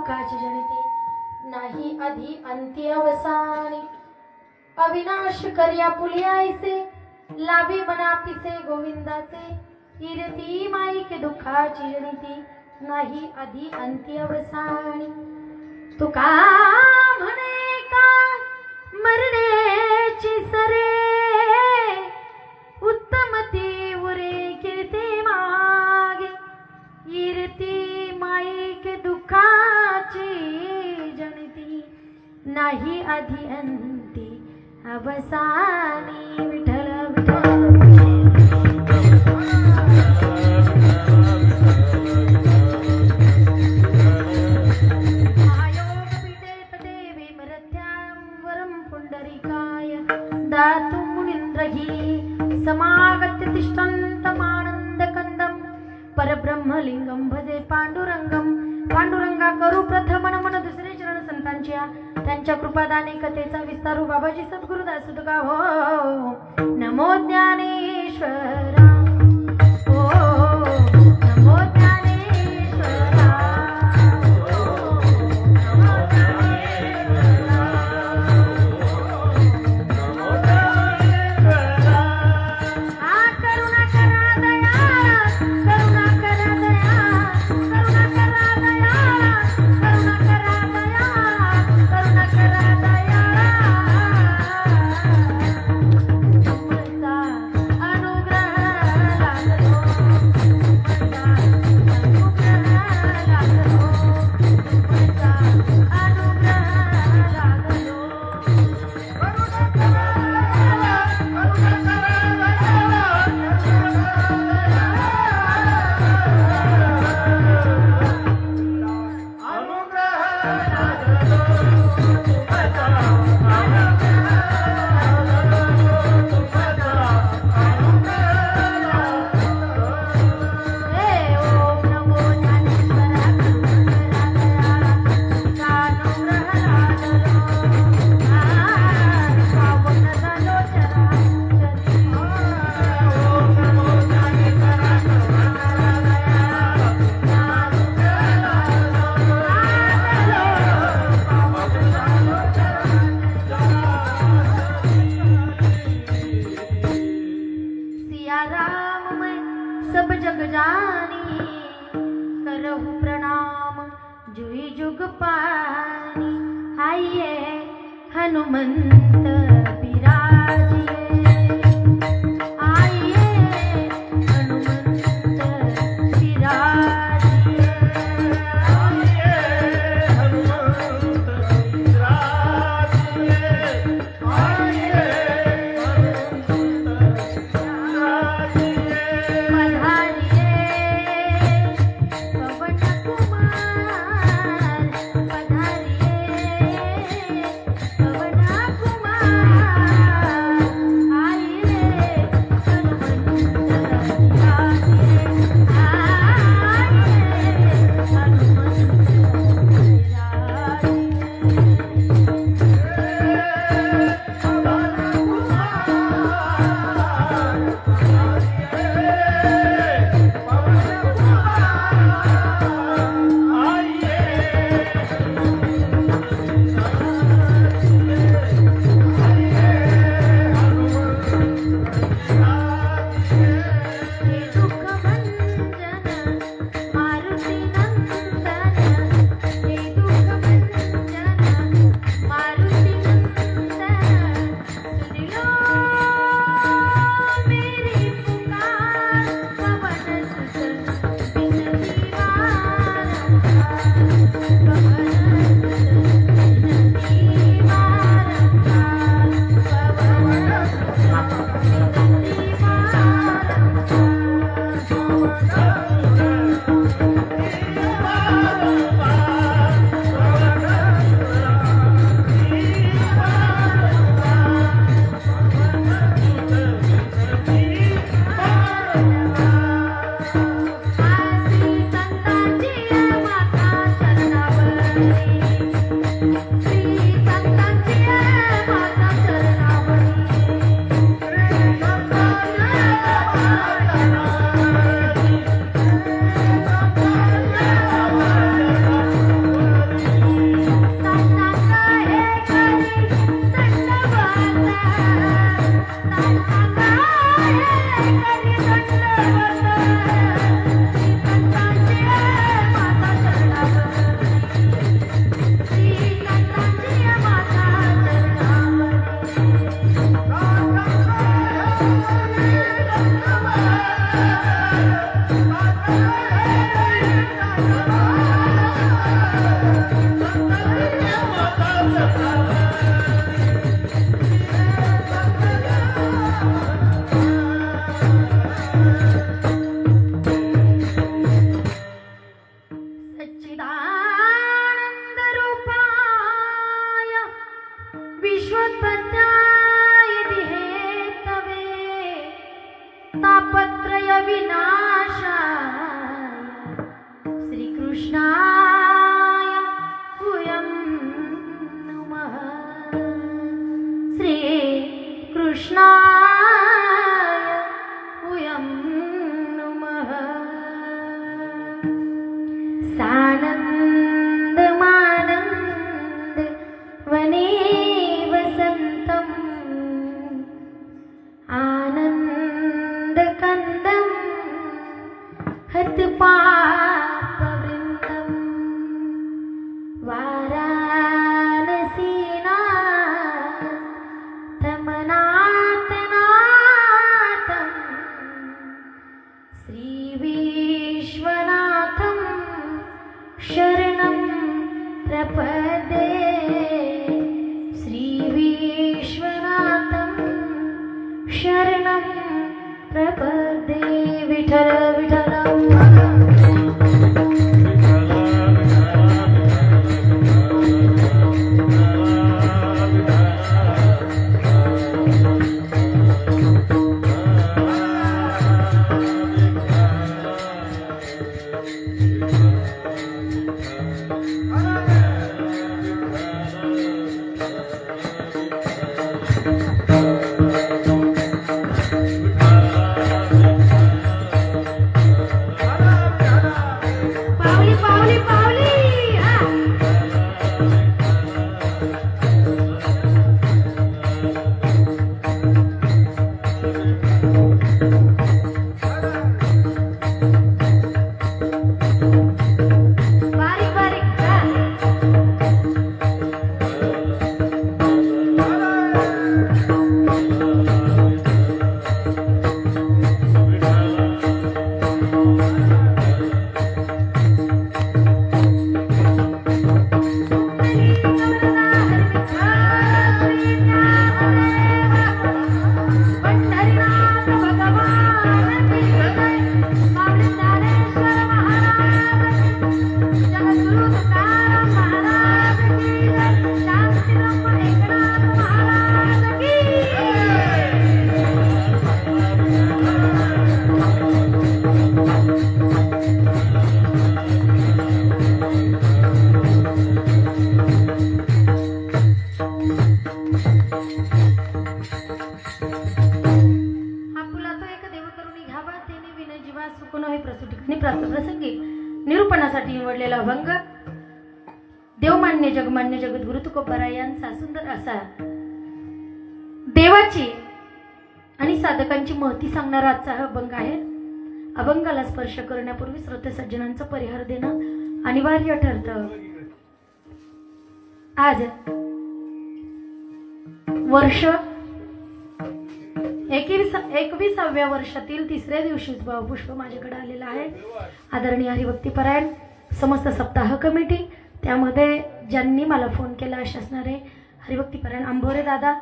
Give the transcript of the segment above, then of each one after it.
दुःखाची जनिते नाही आधी अंती अवसानी अविनाश कर्या पुलियायसे लाभी बना पिसे गोविंदाचे इरती माईक दुःखाची जनिते नाही आधी अंती अवसानी तुका म्हणे का मरण्याची सरे उत्तम ती उरे कीर्ती मागे इरती माईक दुःखाची जनिती नाही आधी अंती अवसानी विठ्ठल दातु मुनीन्द्रही समागत्य तिष्ठन्तमानन्दकन्दं परब्रह्मलिंगं भजे पांडुरंगम पांडुरंगा करू प्रथम मन दुसरे चरण संतांच्या त्यांच्या कृपादाने कथेचा विस्तारू बाबाजी सद्गुरुदास तुका हो नमो ज्ञानेश्वरा हो नमो ज्ञानेश्वरा सब जग जानी करहु प्रणाम जुई जुग पानी आइए हनुमंत बिराजिए आइए हनुमंत बिराजिए आइए हनुमंत बिराजिए आइए पधारिए पवन कुमार तापत्रय विनाशाय श्रीकृष्णाय वयं नमः श्रीकृष्णाय वयं नमः सानन्दमानन्द वने वसन्तम् आनन्दकन्दं हतपापवृन्दम् वाराणसीना तमनाथनाथं श्रीविश्वनाथं शरणं प्रपदे श्रीविश्वनाथं शरणं प्रपदे विठ्ठल विठ्ठल पावली पावली पावली हा. बारीक बारीक हा. पंढरीनाथ भगवान की जय. माऊली ज्ञानेश्वर महाराज की जय. जगद्गुरु तुकाराम महाराज की जय. शांतीब्रह्म एकनाथ महाराज की आपुला तो एक देव करून घ्यावा तेने विनय जीवा सुकुन हे प्रसूती प्रसंगी निरूपणासाठी निवडलेला अभंग देवमान्य जगमान्य जगद्गुरु तुकोबाराय यांचा सुंदर असा देवाची आणि साधकांची महती सांगणारा आजचा हा अभंग आहे. अभंगाला स्पर्श करण्यापूर्वी श्रोते सज्जनांचा परिहार देणं अनिवार्य ठरतं. आज वर्ष 21व्या वर्षातील तिसऱ्या दिवशीच भावपुष्प माझ्याकडे आलेलं आहे. आदरणीय हरिभक्तीपरायण समस्त सप्ताह कमिटी, त्यामध्ये ज्यांनी मला फोन केला असे असणारे हरिभक्तीपरायण आंबोरे दादा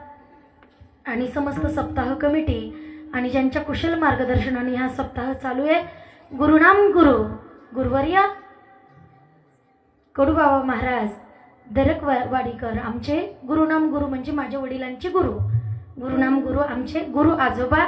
आणि समस्त सप्ताह कमिटी आणि ज्यांच्या कुशल मार्गदर्शनाने हा सप्ताह चालू आहे, गुरुनाम गुरु गुरुवर्य कडूबाबा महाराज दरकवाडीकर आमचे गुरुनाम गुरु म्हणजे माझ्या वडिलांचे गुरु, गुरुनाम गुरु आमचे गुरु आजोबा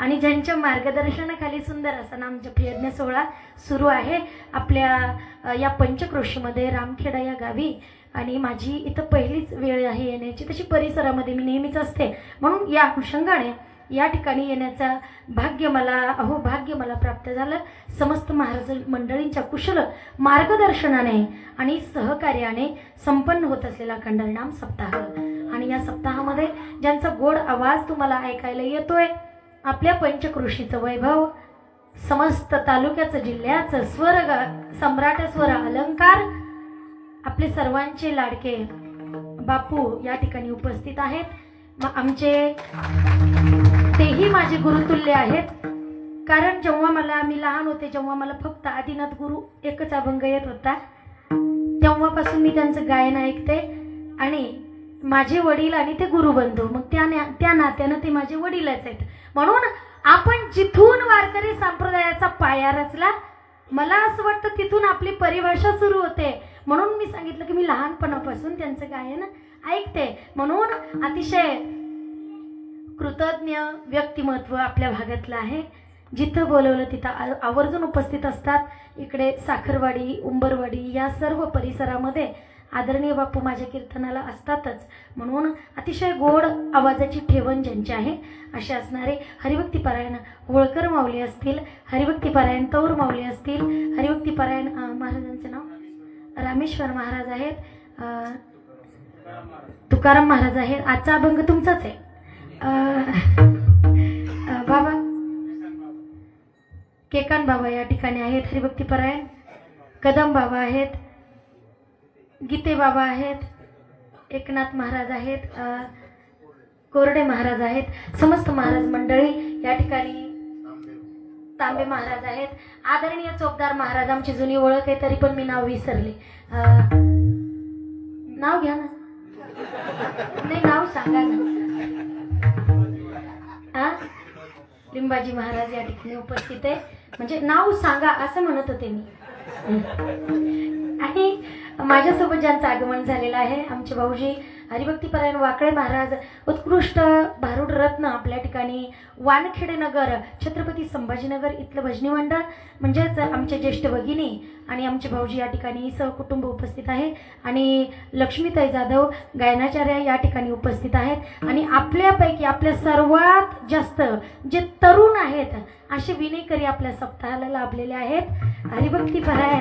आणि ज्यांच्या मार्गदर्शनाखाली सुंदर असा नामजप यज्ञ सोहळा सुरू आहे आपल्या या पंचक्रोशीमध्ये रामखेडा या गावी. आणि माझी इथं पहिलीच वेळ आहे येण्याची, तशी परिसरामध्ये मी नेहमीच असते, म्हणून या अनुषंगाने या ठिकाणी येण्याचा भाग्य मला प्राप्त झालं. समस्त महाराज मंडळींच्या कुशल मार्गदर्शनाने आणि सहकार्याने संपन्न होत असलेला खंडहरिनाम सप्ताह. आणि या सप्ताहामध्ये ज्यांचा गोड आवाज तुम्हाला ऐकायला येतोय, आपल्या पंचक्रोशीचं वैभव, समस्त तालुक्याचं जिल्ह्याचं स्वर सम्राट स्वर अलंकार, आपले सर्वांचे लाडके बापू या ठिकाणी उपस्थित आहेत. आमचे तेही माझे गुरुतुल्य आहेत, कारण जेव्हा मी लहान होते, जेव्हा मला फक्त आदिनाथ गुरु एकच अभंग येत होता, तेव्हापासून मी त्यांचं गायन ऐकते. आणि माझे वडील आणि ते गुरुबंधू, मग त्या नात्यानं ते माझे वडीलच आहेत. म्हणून आपण जिथून वारकरी संप्रदायाचा पाया रचला, मला असं वाटतं तिथून आपली परिभाषा सुरू होते. म्हणून मी सांगितलं की मी लहानपणापासून त्यांचं गायन ऐकते. म्हणून अतिशय कृतज्ञ व्यक्तिमत्व आपल्या भागातलं आहे. जिथं बोलवलं तिथं आवर्जून उपस्थित असतात. इकडे साखरवाडी, उंबरवाडी या सर्व परिसरामध्ये आदरणीय बापू माझ्या कीर्तनाला असतातच. म्हणून अतिशय गोड आवाजाची ठेवण ज्यांची आहे असे असणारे हरिभक्तीपरायण होळकर माऊली असतील, हरिभक्तीपरायण तौर माऊली असतील, हरिभक्तीपरायण महाराजांचे नाव रामेश्वर महाराज आहेत, तुकाराम महाराज आहेत. आजचा अभंग तुमचाच आहे. बाबा केकान बाबा या ठिकाणी आहेत हरिभक्तीपरायण, कदम बाबा आहेत, गीते बाबा आहेत, एकनाथ महाराज आहेत, कोरडे महाराज आहेत, समस्त महाराज मंडळी या ठिकाणी, तांबे महाराज आहेत, आदरणीय चोपदार महाराज आमची जुनी ओळख आहे तरी पण मी नाव विसरले. नाव घ्या ना. नाही नाव सांगा ना. लिंबाजी महाराज या ठिकाणी उपस्थित आहे. म्हणजे नाव सांगा असं म्हणत होते मी. आणि माझ्यासोबत ज्यांचं आगमन झालेलं आहे आमचे भाऊजी हरिभक्तीपरायण वाकळे महाराज, उत्कृष्ट भारूड रत्न आपल्या ठिकाणी वानखेडे नगर, छत्रपती संभाजीनगर इथलं भजनी मंडळ, म्हणजेच आमचे ज्येष्ठ भगिनी आणि आमचे भाऊजी या ठिकाणी सहकुटुंब उपस्थित आहे. आणि लक्ष्मीताई जाधव गायनाचार्य या ठिकाणी उपस्थित आहेत. आणि आपल्यापैकी आपल्या सर्वात जास्त जे तरुण आहेत असे विनेकरी आपल्या सप्ताहाला लाभलेले आहेत. हरिभक्तीपरायण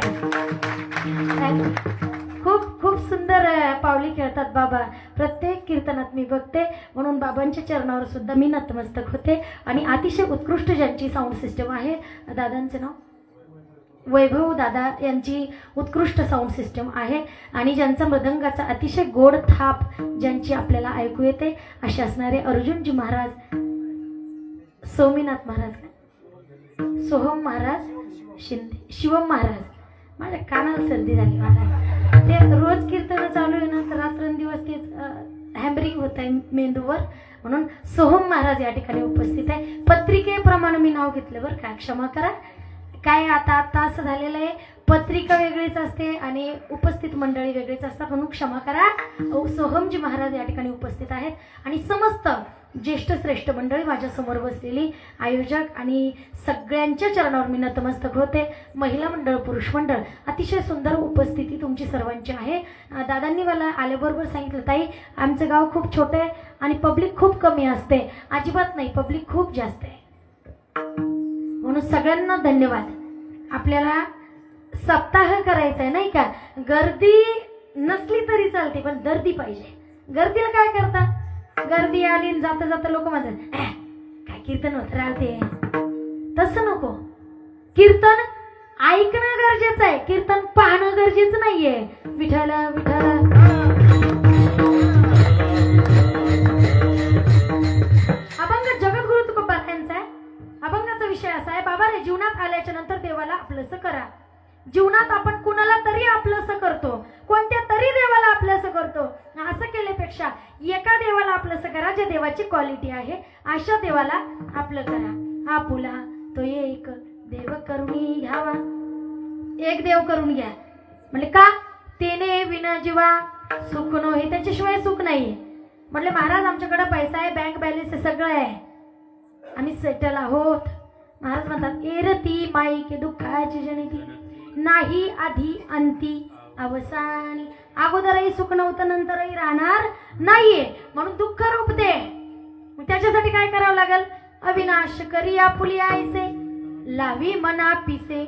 खूप खूप सुंदर पावली खेळतात बाबा. प्रत्येक कीर्तनात मी बघते, म्हणून बाबांच्या चरणावर सुद्धा मी नतमस्तक होते. आणि अतिशय उत्कृष्ट ज्यांची साऊंड सिस्टम आहे, दादांचं नाव वैभव दादा यांची उत्कृष्ट साऊंड सिस्टम आहे. आणि ज्यांचा मृदंगाचा अतिशय गोड थाप ज्यांची आपल्याला ऐकू येते असे असणारे अर्जुनजी महाराज, सोमीनाथ महाराज, सोहम महाराज शिंदे, शिवम महाराज. माझ्या कानाला सर्दी झाली महाराज. ते रोज कीर्तन चालू आहे ना तर रात्रंदिवस तेच हॅम्बरिंग होत आहे मेंदूवर. म्हणून सोहम महाराज या ठिकाणी उपस्थित आहे. पत्रिकेप्रमाणे मी नाव घेतलं बरं का, क्षमा करा. काय आता असं झालेलं आहे, पत्रिका वेगळीच असते आणि उपस्थित मंडळी वेगळीच असतात, म्हणून क्षमा करा. सोहमजी महाराज या ठिकाणी उपस्थित आहेत. आणि समस्त ज्येष्ठ श्रेष्ठ मंडळी माझ्यासमोर बसलेली आयोजक आणि सगळ्यांच्या चरणावर मी नतमस्तक होते. महिला मंडळ, पुरुष मंडळ, अतिशय सुंदर उपस्थिती तुमची सर्वांची आहे. दादांनी मला आल्याबरोबर सांगितलं, ताई आमचं गाव खूप छोटं आहे आणि पब्लिक खूप कमी असते. अजिबात नाही, पब्लिक खूप जास्त आहे. म्हणून सगळ्यांना धन्यवाद. आपल्याला सप्ताह करायचा आहे नाही का, गर्दी नसली तरी चालते पण गर्दी पाहिजे. गर्दीला काय करता, गर्दी आली जाता जाता लोक म्हणतात काय कीर्तन होत राहते. तसं नको. कीर्तन ऐकणं गरजेचं आहे, कीर्तन पाहणं गरजेचं नाहीये. विठ्ठल विठ्ठल. अभंग जगद्गुरु तुकोबारायांचा आहे. अभंगाचा विषय असा आहे, बाबा रे जीवनात आल्याच्या नंतर देवाला आपलंसं करा. जीवनात आपण कुणाला तरी आपलंसं करतो, कोणत्या तरी देवाला आपलंसं करतो. असं केल्यापेक्षा एका देवाला आपलंसं करा ज्या देवाची क्वालिटी आहे, अशा देवाला आपलं करा. हा पुला तो एक देव करुणी घ्यावा. एक देव करून घ्या. म्हणजे का, तेने विन जीवा सुख नो, हे त्याच्याशिवाय सुख नाहीये. म्हटले महाराज आमच्याकडे पैसा आहे, बँक बॅलन्स आहे, सगळं आहे, आम्ही सेटल आहोत. महाराज म्हणतात एरती माई के दुःखाची जनिती, नाही आधी अंती अवसानी. अगोदरही सुख नव्हतं, नंतरही राहणार नाहीये, म्हणून दुःख रूप दे. त्याच्यासाठी काय करावं लागेल, अविनाश करी आपुलिया ऐसे, लावी मना पिसे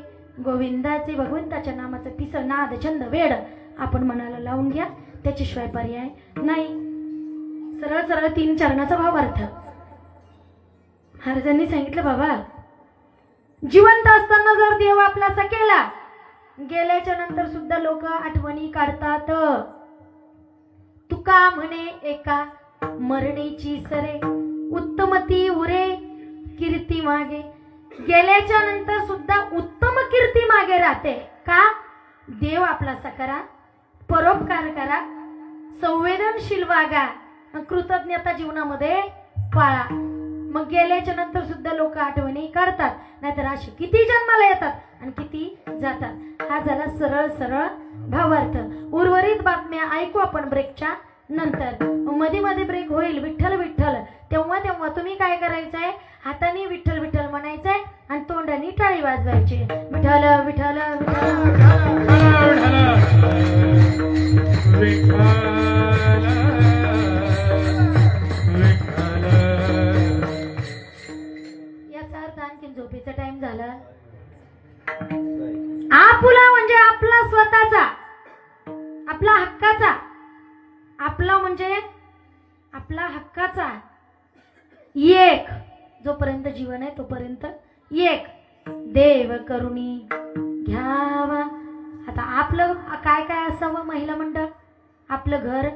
गोविंदाचे. भगवंताच्या नामाचं पिस नाद छंद वेड आपण मनाला लावून घ्या, त्याच्याशिवाय पर्याय नाही. सरळ सरळ 3 चरणाचा भावार्थ महाराजांनी सांगितलं. बाबा जिवंत असताना जर देव आपलासा केला, गेल्याच्या नंतर सुद्धा लोक आठवणी काढतात. तुका म्हणे एका मरणेची सरे, उत्तमती उरे कीर्ती मागे. गेल्याच्या नंतर सुद्धा उत्तम कीर्ती मागे राहते. का, देव आपलासा करा, परोपकार करा, संवेदनशील वागा, कृतज्ञता जीवनामध्ये पाळा. मग गेल्याच्या नंतर सुद्धा लोक आठवणी काढतात. नाहीतर असे किती जन्माला येतात आणि किती जातात. हा झाला सरळ सरळ भावार्थ. उर्वरित बातम्या ऐकू आपण ब्रेकच्या नंतर. मध्ये मध्ये ब्रेक होईल. विठ्ठल विठ्ठल तेव्हा तेव्हा तुम्ही काय करायचंय, हाताने विठ्ठल विठ्ठल म्हणायचंय आणि आणि टाळी वाजवायची. विठ्ठल विठ्ठल याचा अर्थ आणखी झोपेचा टाइम झाला. आपुला म्हणजे आपला स्वतःचा, आपला हक्काचा, आपला म्हणजे आपला हक्काचा एक, जोपर्यंत जीवन आहे तोपर्यंत एक देव करुणी घ्यावा. आता आपलं काय काय असावं महिला मंडळ? आपलं घर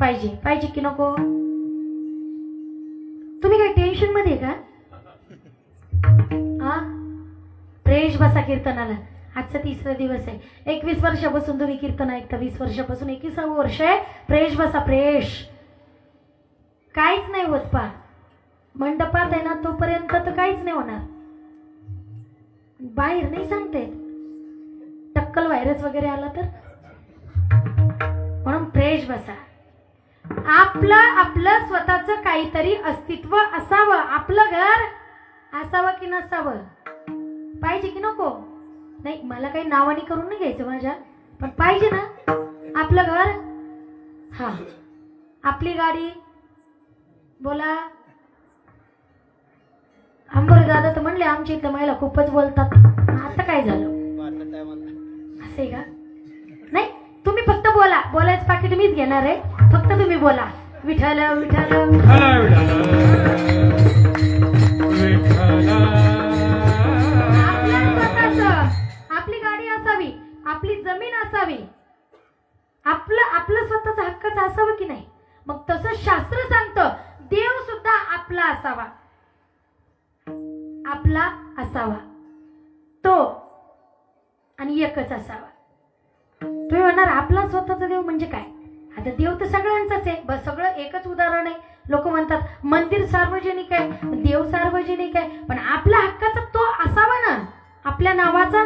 पाहिजे, पाहिजे की नको? तुम्ही काय टेन्शन मध्ये का? हा, प्रेश बसा कीर्तनाला. आजचा 3रा दिवस आहे. 21 वर्षापासून तुम्ही कीर्तन ऐकता, 20 वर्षापासून 21वं वर्ष आहे. प्रेश बसा, प्रेश. काहीच नाही होत पा मंडपात आहे ना तोपर्यंत तर काहीच नाही होणार. बाहेर नाही सांगते, टक्कल व्हायरस वगैरे आला तर. म्हणून प्रेश बसा. आपलं आपलं स्वतःचं काहीतरी अस्तित्व असावं. आपलं घर असावं की नसावं? पाहिजे की नको? नाही, मला काही नावानी करून नाही घ्यायचं माझ्या, पण पाहिजे ना आपलं घर. हा, आपली गाडी. बोला. आंबोरे दादा तर म्हणले आमच्या इथल्या महिला खूपच बोलतात. आता काय झालं? असे का? नाही, तुम्ही फक्त बोला. बोलायचं पाकिट मीच घेणार आहे, फक्त तुम्ही बोला. विठ्ठल विठ्ठल. आपल्या स्वतःचं, आपली गाडी असावी, आपली जमीन असावी, आपलं स्वतःचं हक्काचं असावं की नाही? मग तसं शास्त्र सांगतं देव सुद्धा आपला असावा, आपला असावा तो, आणि एकच असावा. तुम्ही म्हणणार आपला स्वतःचा देव म्हणजे काय? आता देव तर सगळ्यांचाच आहे. बस सगळं एकच उदाहरण आहे. लोक म्हणतात मंदिर सार्वजनिक आहे, देव सार्वजनिक आहे, पण आपला हक्काचा तो असावा ना, आपल्या नावाचा,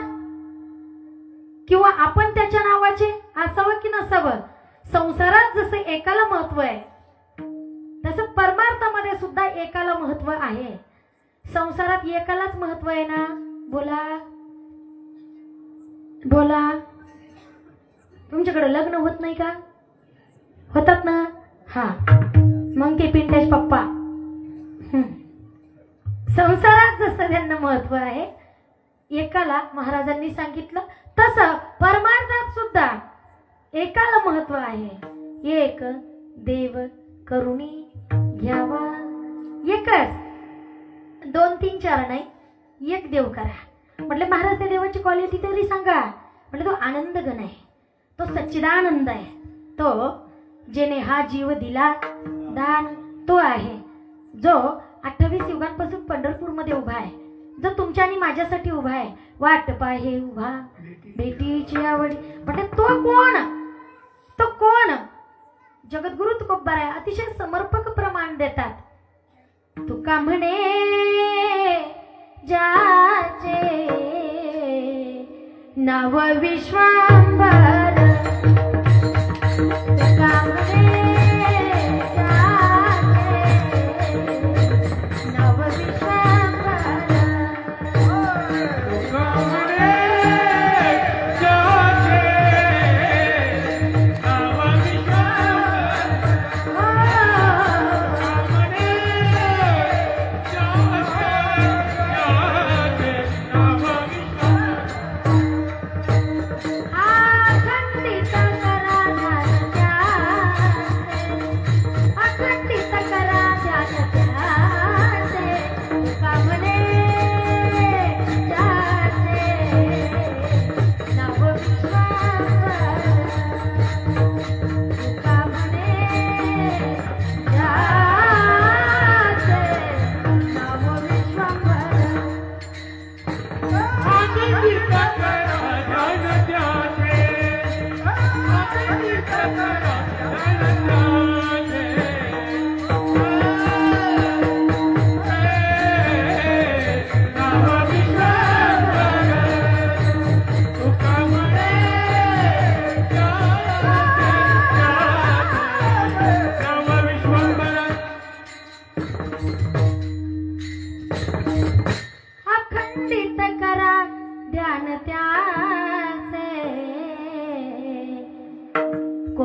किंवा आपण त्याच्या नावाचे असावं की नसावं. संसारात जसं एकाला महत्व आहे तसं परमार्थामध्ये सुद्धा एकाला महत्व आहे. संसारात एकालाच महत्व आहे ना. बोला बोला. तुमच्याकडे लग्न होत नाही का? होतात ना. हा, मग ते पिंटेश पप्पा. संसारात जसं त्यांना महत्व आहे एकाला, महाराजांनी सांगितलं तसं परमार्थात सुद्धा एकाला महत्व आहे. एक देव करुणी घ्यावा. एकच, 2 3 4 नाही, एक देव करा. म्हटलं महाराज त्या देवाची क्वालिटी तरी सांगा. म्हटलं तो आनंद गण आहे, तो सच्चिदानंद आहे, तो जेने हा जीव दिला दान तो आहे, जो 28 युगांपासून पंढरपूरमध्ये उभा आहे, जो तुमच्या आणि माझ्यासाठी उभा आहे. वाट पाहे उभा बेटीची आवडी. म्हटलं तो कोण? तो कोण? जगद्गुरु तुकोबार आहे. अतिशय समर्पक प्रमाण देतात. तुका म्हणे ज्याचे नाव विश्वांबर, तुका म्हणे ज्याचे नाव विश्वांबर, तुका म्हणे ज्याचे नाव विश्वांबर.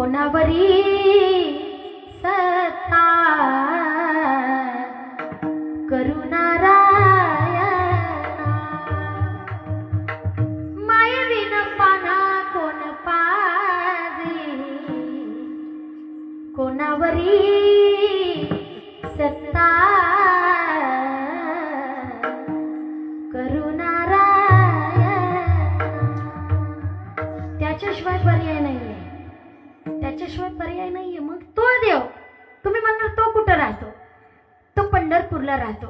कोणावरी सत्ता करुणाराया मायविन पाना कोण पाजे कोणावरी सत्ता करुणाराया त्याच्याशिवाय पर्याय नाहीये, त्याच्याशिवाय पर्याय नाहीये. मग तो देव, तुम्ही म्हणणार तो कुठं राहतो? तो पंढरपूरला राहतो.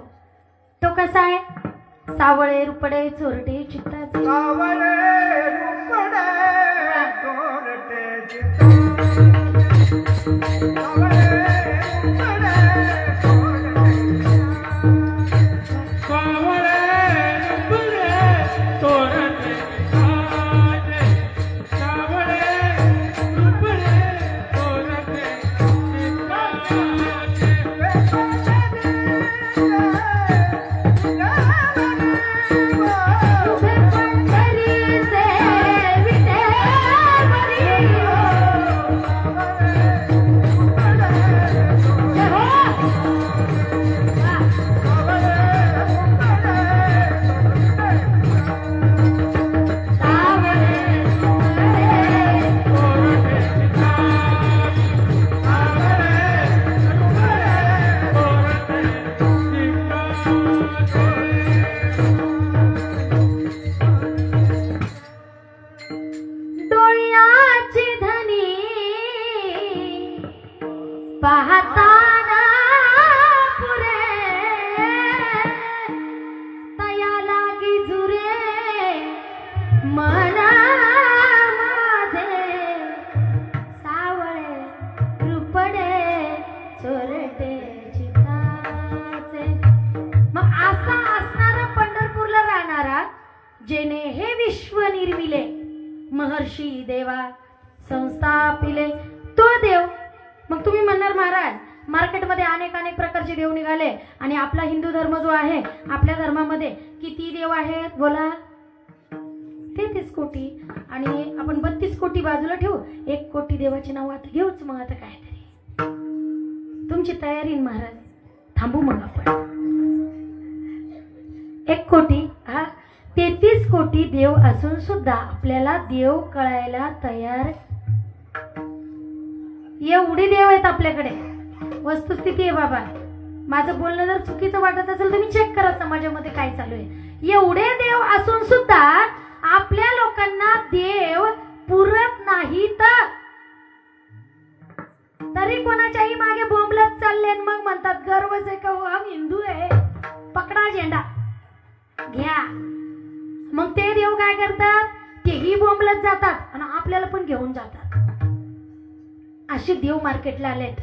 तो कसा आहे? सावळे रुपडे चोरटे चित्ताचे. सावळे रुपडे चोरटे चित्ताचे. सावळे रुपडे चोरटे चित्ताचे. सावळे रुपडे चोरटे तुझे पंढरी से विठ्ठलवरी. जय हो. सावळे डोळ्याची धनी पाहताना पुरे तया लागी झुरे मना माझे. सावळे रुपडे चोरटे चित्ताचे. मग असा असणारा पंढरपूरला राहणारा जेने हे विश्व निर्मिले महर्षी देवा संस्थापिले तो देव. मग तुम्ही म्हणणार महाराज मार्केटमध्ये अनेक अनेक प्रकारचे देव निघाले आणि आपला हिंदू धर्म जो आहे, आपल्या धर्मामध्ये किती देव आहेत? बोला. 33 कोटी. आणि आपण 32 कोटी बाजूला ठेवू, 1 कोटी देवाची नाव आता घेऊच. मग आता काय तरी तुमची तयारी आहे महाराज. थांबू मग आपण. 1 कोटी हा 33 कोटी देव असून सुद्धा आपल्याला देव कळायला तयार. एवढे देव आहेत आपल्याकडे. वस्तुस्थिती आहे बाबा. माझं बोलणं जर चुकीचं वाटत असेल तर मी चेक करा समाजामध्ये काय चालू आहे. एवढे देव असून सुद्धा आपल्या लोकांना देव पुरत नाहीत. तरी कोणाच्याही मागे बोंबलत चालले. मग म्हणतात गर्व से कहो हम हिंदू आहे, पकडा झेंडा घ्या. मग ते देव काय करतात? तेही बोंबलत जातात आणि आपल्याला पण घेऊन जातात. असे देव मार्केटला आलेत.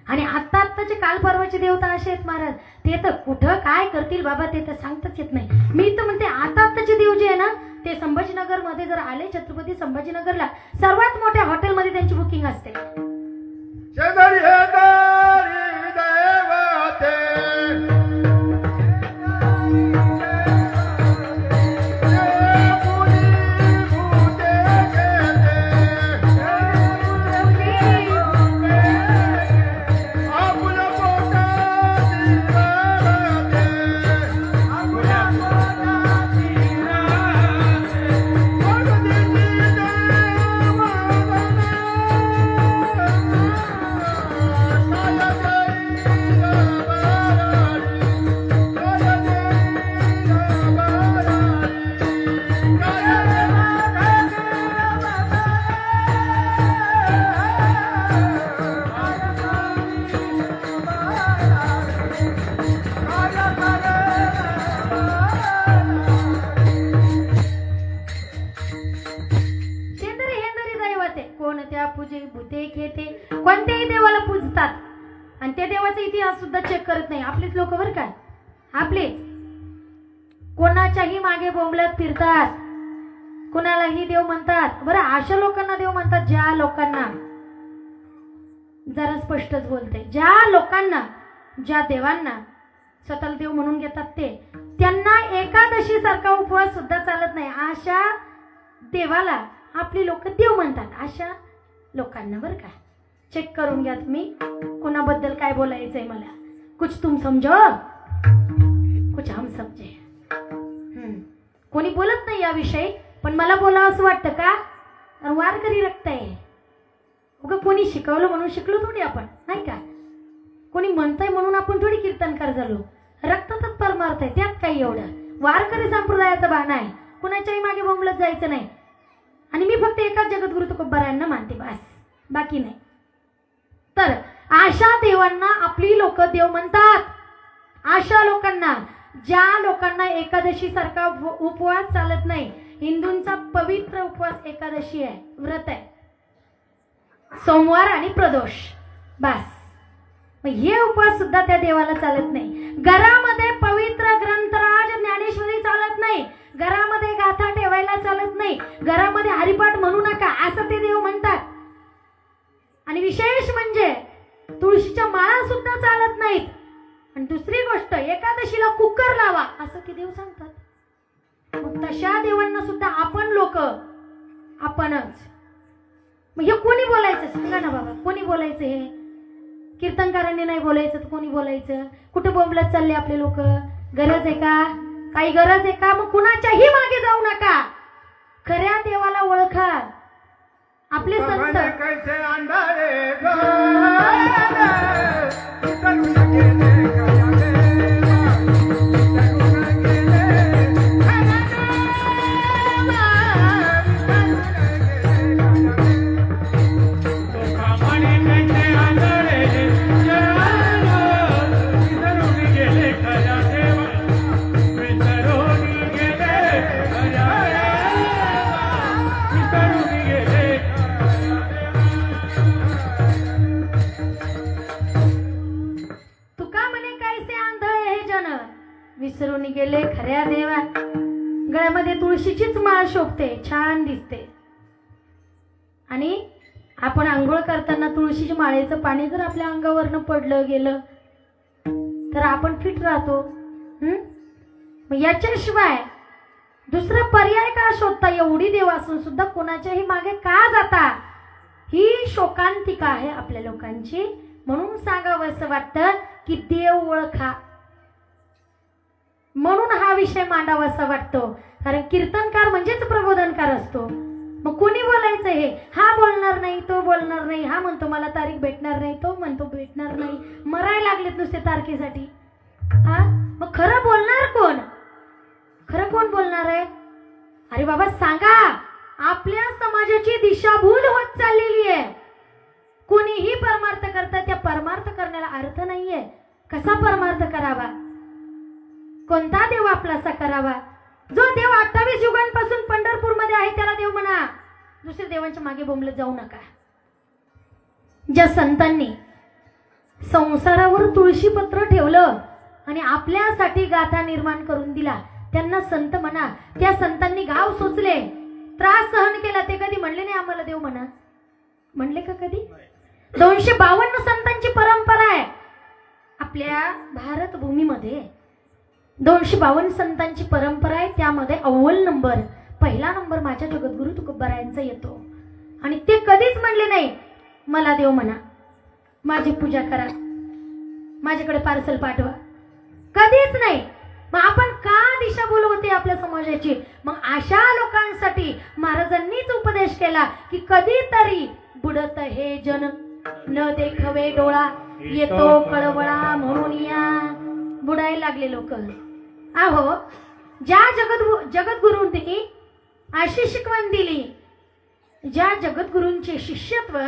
आणि आत्ताचे काल परवाचे देव तर असे आहेत महाराज, ते तर कुठं काय करतील बाबा ते तर सांगताच येत नाही. मी तर म्हणते आत्ताचे देव जे आहे ना ते संभाजीनगर मध्ये जर आले, छत्रपती संभाजीनगरला सर्वात मोठ्या हॉटेलमध्ये त्यांची बुकिंग असते. शेजारी शेजारी देवते कोणत्याही देवाला पूजतात आणि त्या देवाचा इतिहास सुद्धा चेक करत नाही. आपलीच लोक बरं काय, आपलीच कोणाच्याही मागे बोंबलत फिरतात, कोणालाही देव म्हणतात. बरं अशा लोकांना देव म्हणतात ज्या लोकांना, जरा स्पष्टच बोलते, ज्या लोकांना, ज्या देवांना स्वतःला देव म्हणून घेतात त्यांना एकादशी सारखा उपवास सुद्धा चालत नाही. अशा देवाला आपली लोक देव म्हणतात. अशा लोकांना बरं का. चेक करून घ्या तुम्ही कोणाबद्दल काय बोलायचंय मला. कुछ तुम समजो कुछ हम समजे. कोणी बोलत नाही याविषयी, पण मला बोलावं असं वाटतं का. वारकरी रक्त आहे. उगा कोणी शिकवलं म्हणून शिकलो थोडी आपण, नाही का. कोणी म्हणतंय म्हणून आपण थोडी कीर्तनकार झालो. रक्तातच परमार्थ आहे, त्यात काही एवढं. वारकरी संप्रदायाचा बहाणा आहे, कुणाच्याही मागे बोंबलत जायचं नाही. आणि मी फक्त एकाच जगद्गुरु तुकोबारायांना मानते, बस, बाकी नाही. तर अशा देवांना आपली लोक देव म्हणतात. अशा लोकांना, ज्या लोकांना एकादशी सारखा उपवास चालत नाही. हिंदूंचा पवित्र उपवास एकादशी आहे, व्रत आहे, सोमवार आणि प्रदोष, बस. मग हे उपवास सुद्धा त्या देवाला चालत नाही. घरामध्ये पवित्र ग्रंथराज ज्ञानेश्वरी चालत नाही. घरामध्ये गाथा ठेवायला चालत नाही. घरामध्ये हरिपाठ म्हणू नका असं ते देव म्हणतात. आणि विशेष म्हणजे तुळशीच्या माळा सुद्धा चालत नाहीत. आणि दुसरी गोष्ट, एकादशीला कुकर लावा असं ते देव सांगतात. मग तशा देवांना सुद्धा आपण लोक आपणच. मग हे कोणी बोलायचं सांगा ना बाबा, कोणी बोलायचं. हे कीर्तनकारांनी नाही बोलायचं तर कोणी बोलायचं. कुठं बोंबलत चालले आपले लोक. गरज आहे का, काही गरज आहे का. मग कुणाच्याही मागे जाऊ नका. खऱ्या देवाला ओळखा. आपले संत कैसे अंधारे तरुण गेले खऱ्या देवा, तरुण गेले खऱ्या देवा, लोकांमध्ये कैसे अंधारे तरुण गेले खऱ्या देवा, तरुण गेले खऱ्या देवा, तरुण गेले. तुका म्हणे कैसे आंधळे हे जन, विसरून गेले खऱ्या देवा. गळ्यामध्ये तुळशीचीच माळ शोभते, छान दिसते. आणि आपण आंघोळ करताना तुळशीच्या माळेचं पाणी जर आपल्या अंगावरनं पडलं गेलं तर आपण फिट राहतो. मग याच्याशिवाय दुसरा पर्याय का शोधता. एवढी देव असून सुद्धा कोणाच्याही मागे का जाता. ही शोकांतिका आहे आपल्या लोकांची. म्हणून सांगावं असं वाटतं की देव ओळखा. म्हणून हा विषय मांडावा असं वाटतो. कारण कीर्तनकार म्हणजेच प्रबोधनकार असतो. मग कोणी बोलायचं हे. हा बोलणार नाही, तो बोलणार नाही. हा म्हणतो मला तारीख भेटणार नाही, तो म्हणतो भेटणार नाही. मरायला लागलेत नुसते तारखेसाठी. हा मग खरं बोलणार कोण. खरं कोण बोलणार आहे. अरे बाबा सांगा. आपल्या समाजाची दिशाभूल होत चाललेली आहे. कोणीही परमार्थ करता, त्या परमार्थ करण्याला अर्थ नाहीये. कसा परमार्थ करावा, कोणता देव आपलासा करावा. जो देव 28 युगांपासून पंढरपूरमध्ये आहे त्याला देव म्हणा. दुसऱ्या देवांच्या मागे बोंबलत जाऊ नका. ज्या संतांनी संसारावर तुळशीपत्र ठेवलं आणि आपल्यासाठी गाथा निर्माण करून दिला त्यांना संत म्हणा. त्या संतांनी घाव सोचले, त्रास सहन केला, ते कधी म्हणले नाही आम्हाला देव म्हणा. म्हणले का कधी. 252 संतांची परंपरा आहे आपल्या भारत भूमीमध्ये. 252 संतांची परंपरा आहे. त्यामध्ये अव्वल नंबर, पहिला नंबर माझ्या जगद्गुरु तुकोबारायांचा येतो. आणि ते कधीच म्हणले नाही मला देव म्हणा, माझी पूजा करा, माझ्याकडे पार्सल पाठवा. कधीच नाही. मग आपण का दिशाभूल होते आपल्या समाजाची. मग अशा लोकांसाठी महाराजांनीच उपदेश केला की कधीतरी बुडत हे जन न देखवे डोळा, येतो कळवळा म्हणून या. बुडायला लागले लोक. अहो ज्या जगद्गुरूंनी अशी शिकवण दिली, ज्या जगद्गुरूंचे शिष्यत्व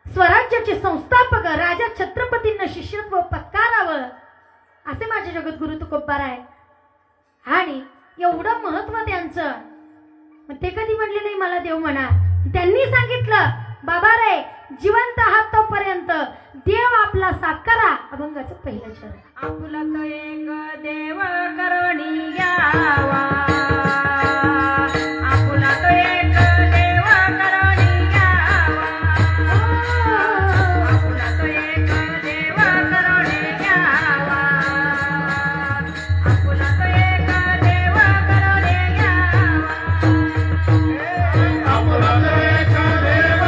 स्वराज्याचे संस्थापक राजा छत्रपतींना शिष्यत्व पत्कारावं असे माझे जगद्गुरु तुकोबाराय. आणि एवढं महत्व त्यांचं. मग ते कधी म्हणले नाही मला देव म्हणा. त्यांनी सांगितलं बाबा रे जिवंत आहात तोपर्यंत देव आपला साकारा. अभंगाचं पहिलं चरण. आपुला तो एक देव करुणी घ्यावा, आपुला तो एक देव करुणी घ्यावा, आपुला तो एक देव करुणी घ्यावा, आपुला तो एक देव करुणी घ्यावा, आपुला तो एक देव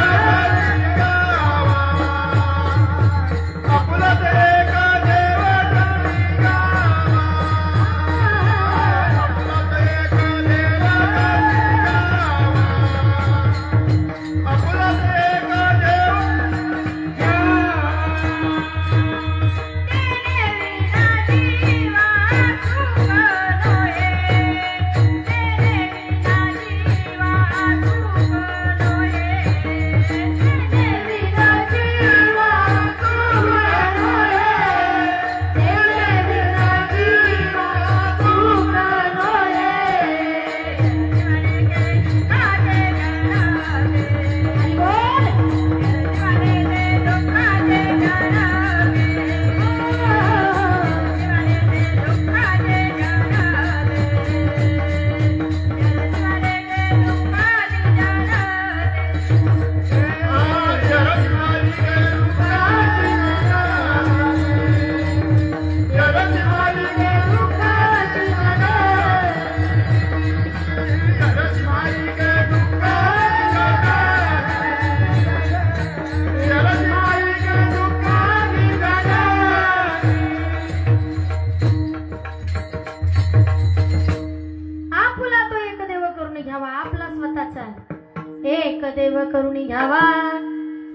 देव करून घ्यावा.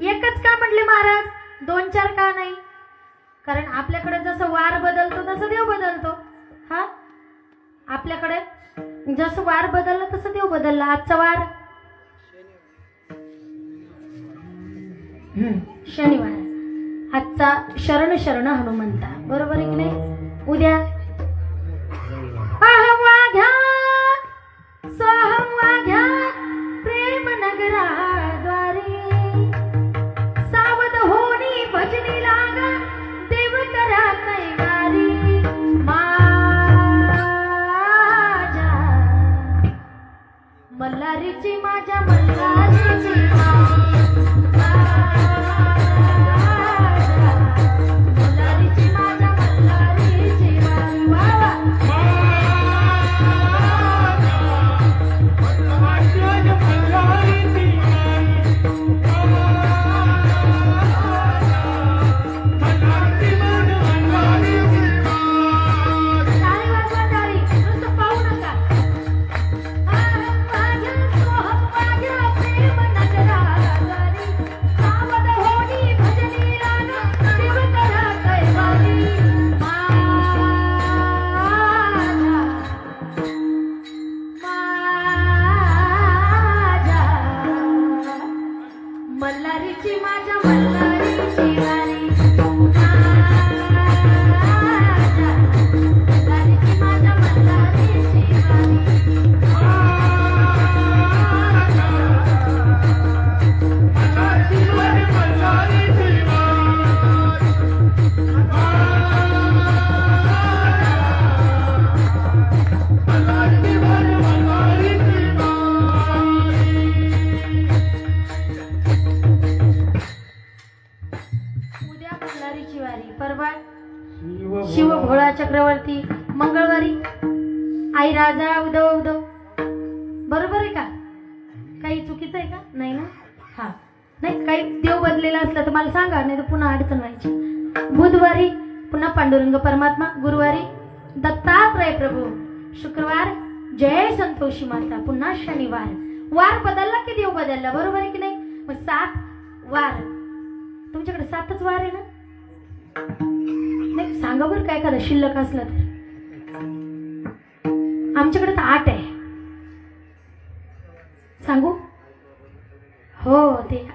एकच का म्हटले महाराज, 2-4 का नाही? कारण आपल्याकडे जसं वार बदलतो तसं देव बदलतो. हा, आपल्याकडे जसं वार बदलला तसं देव बदलला. आजचा वार शनिवार, आजचा शरण शरण हनुमंता, बरोबर आहे की नाही? उद्या अहं वाघ्या सोहं वाघ्या प्रेम नगराद्वारे, सावध होनी भजनी लागा देव करा कैवारी. माझ्या मल्हारीची, माझ्या मल्हारीची मल्हारीची, माझ्या मल्हारीची वारी. वा टाळी वाजवा, टाळी, नुसतं पाहू नका. अहं वाघ्या सोहं वाघ्या प्रेम नगराद्वारी, सावध होनी भजनी लागा देव करा कैवारी. मल्हारीची, माझ्या मल्हारीची वारी. मल्हारीची, माझ्या मल्हारीची वारी. उद्या मल्हारीची वारी, परवा शिव भोळा चक्रवर्ती, मंगळवारी आई राजा उदव उदव. बरोबर आहे का? काही चुकीचं आहे का? नाही ना? हा, नाही काही देव बदलेला असला तर मला सांगा, नाही तर पुन्हा अडचण व्हायची. बुधवारी पुन्हा पांडुरंग परमात्मा, गुरुवारी दत्तात्रय प्रभू, शुक्रवार जय संतोषी माता, पुन्हा शनिवार. वार बदलला की देव बदलला, बरोबर आहे की नाही? मग 7 वार. तुमच्याकडे 7च वार आहे ना? नाही सांगा बरं काय करा, शिल्लक असलं तर. आमच्याकडे तर 8 आहे. सांगू? हो, ते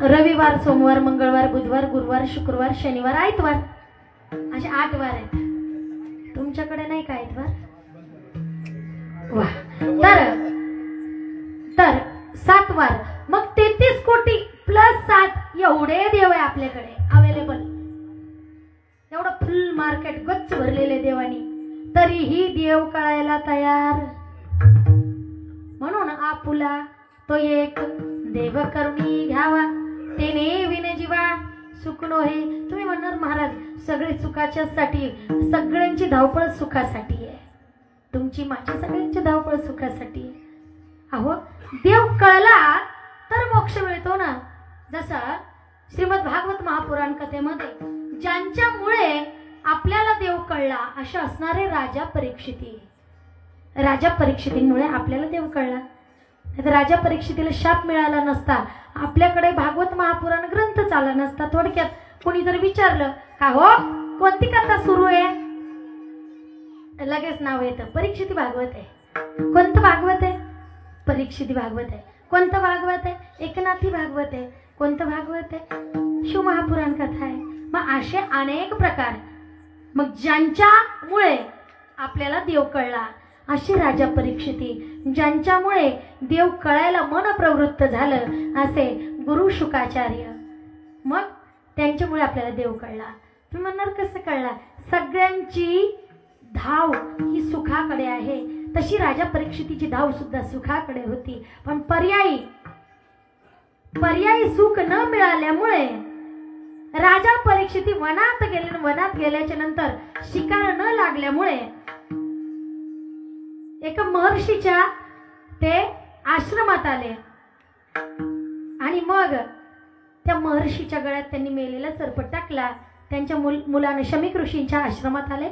रविवार, सोमवार, मंगळवार, बुधवार, गुरुवार, शुक्रवार, शनिवार, आयतवार, असे 8 वार आहेत. तुमच्याकडे नाही का आयतवार? वा. तर 7 वार, मग 33 कोटी प्लस 7 एवढे देव आहे आपल्याकडे अवेलेबल. एवढं फुल मार्केट गच्च भरलेले देवानी, तरीही देव कळायला तयार. म्हणून आपुला तो एक देव करुणी घ्यावा, तेने विने जीवा सुखनो हे. तुम्ही म्हणणार महाराज सगळे सुखाच्यासाठी, सगळ्यांची धावपळ सुखासाठी आहे. तुमची माझी सगळ्यांची धावपळ सुखासाठी आहे. अहो, देव कळला तर मोक्ष मिळतो ना. जसा श्रीमद भागवत महापुराण कथेमध्ये ज्यांच्यामुळे आपल्याला देव कळला असे असणारे राजा परीक्षिती. राजा परीक्षितींमुळे आपल्याला देव कळला. नाहीतर राजा परीक्षितीला शाप मिळाला नसता, आपल्याकडे भागवत महापुराण ग्रंथ चालला नसता. थोडक्यात कोणी जर विचारलं का हो कोणती कथा सुरू आहे, लगेच नाव येतं परीक्षिती भागवत आहे. कोणतं भागवत आहे? परीक्षिती भागवत आहे. कोणतं भागवत आहे? एकनाथी भागवत आहे. कोणतं भागवत आहे? शिवमहापुराण कथा आहे. मग असे अनेक प्रकार. मग ज्यांच्यामुळे आपल्याला देव कळला अशी राजा परीक्षिती, ज्यांच्यामुळे देव कळायला मन प्रवृत्त झालं असे गुरु शुकाचार्य. मग त्यांच्यामुळे आपल्याला देव कळला. तुम्ही म्हणणार कसं कळला? सगळ्यांची धाव ही सुखाकडे आहे, तशी राजा परीक्षितीची धाव सुद्धा सुखाकडे होती. पण पर्यायी सुख न मिळाल्यामुळे राजा परीक्षिती वनात गेले. वनात गेल्याच्या नंतर शिकार न लागल्यामुळे एका महर्षीच्या ते आश्रमात आले आणि मग त्या महर्षीच्या गळ्यात त्यांनी मेलेला सर्प टाकला. त्यांच्या मुलानं शमीक ऋषींच्या आश्रमात आले.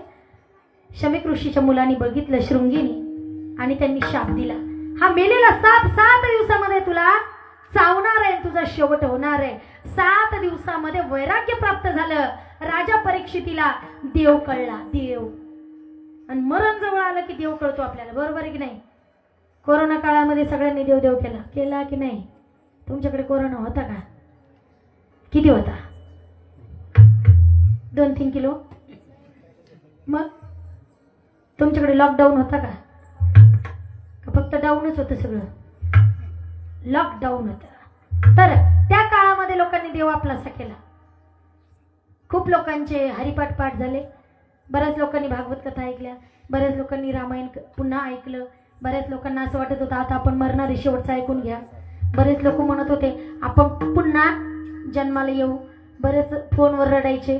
शमीक ऋषीच्या मुलांनी बघितलं शृंगीनी आणि त्यांनी शाप दिला. हा मेलेला साप 7 दिवसामध्ये तुला चावणार आहे, तुझा शेवट होणार आहे. 7 दिवसामध्ये वैराग्य प्राप्त झालं राजा परीक्षितीला. देव कळला, देव. आणि मरण जवळ आलं की देव कळतो आपल्याला, बरोबर आहे की नाही? कोरोना काळामध्ये सगळ्यांनी देव देव केला, केला की नाही? तुमच्याकडे कोरोना होता का? किती होता? 2-3 किलो. मग तुमच्याकडे लॉकडाऊन होता का? फक्त डाऊनच होतं सगळं? लॉकडाऊन होतं. तर त्या काळामध्ये लोकांनी देव आपलासा केला. खूप लोकांचे हरिपाठ पाठ झाले, बऱ्याच लोकांनी भागवत कथा ऐकल्या, बऱ्याच लोकांनी रामायण पुन्हा ऐकलं, बऱ्याच लोकांना असं वाटत होतं आता आपण मरणार आहे, शेवटचं ऐकून घ्या. बरेच लोक म्हणत होते आपण पुन्हा जन्माला येऊ. बरेच फोनवर रडायचे,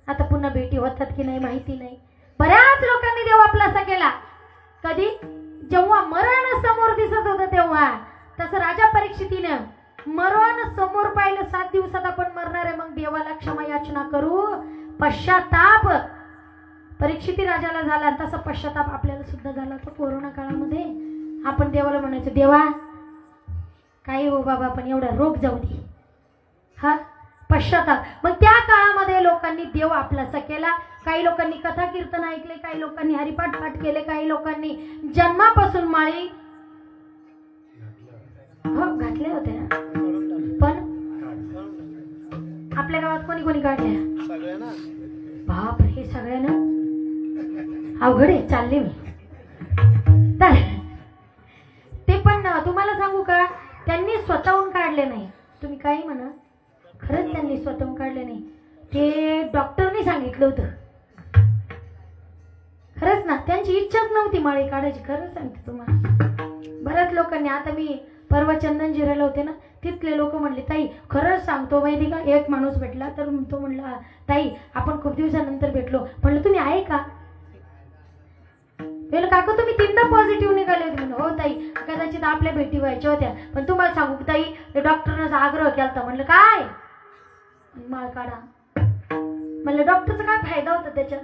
आता पुन्हा भेटी होतात की नाही माहिती नाही. बऱ्याच लोकांनी देव आपलासा केला. कधी? जेव्हा मरण समोर दिसत होतं तेव्हा. तसं राजा परीक्षितीनं मरण समोर पाहिलं, 7 दिवसात आपण मरणार आहे, मग देवाला क्षमा याचना करू, पश्चाताप परीक्षिती राजाला झाला. तसा पश्चाताप आपल्याला सुद्धा झाला. तर कोरोना काळामध्ये आपण देवाला म्हणायचो, देवा काही हो बाबा पण एवढा रोग जाऊ दे. हा पश्चाताप. मग त्या काळामध्ये लोकांनी देव आपलासा केला. काही लोकांनी कथा कीर्तन ऐकले, काही लोकांनी हरिपाठ पाठ केले, काही लोकांनी जन्मापासून माळी घातले होते ना. पण आपल्या गावात कोणी कोणी काढल्या? बाप हे सगळ्यांना अवघड आहे. चालले मी तर ते पण तुम्हाला सांगू का, त्यांनी स्वतःहून काढले नाही. तुम्ही काही म्हणा, खरंच त्यांनी स्वतःहून काढले नाही. ते डॉक्टरने सांगितलं होतं. खरंच ना, त्यांची इच्छाच नव्हती माळी काढायची. खरंच सांगते तुम्हाला. बऱ्याच लोकांनी, आता मी परवा चंदनजिऱ्याला होते ना, तिथले लोक म्हणले ताई खरंच सांगतो माहिती का, एक माणूस भेटला तर तो म्हणला ताई आपण खूप दिवसानंतर भेटलो. म्हणलं तुम्ही आहे का? म्हणलं काका तुम्ही 3दा पॉझिटिव्ह निघाले होते. म्हणलं हो ताई कदाचित आपल्या भेटी व्हायच्या होत्या, पण तुम्हाला सांगू ताई डॉक्टरनं आग्रह केला. म्हणलं काय? माळ काढा. म्हणलं डॉक्टरचा काय फायदा होता त्याच्यात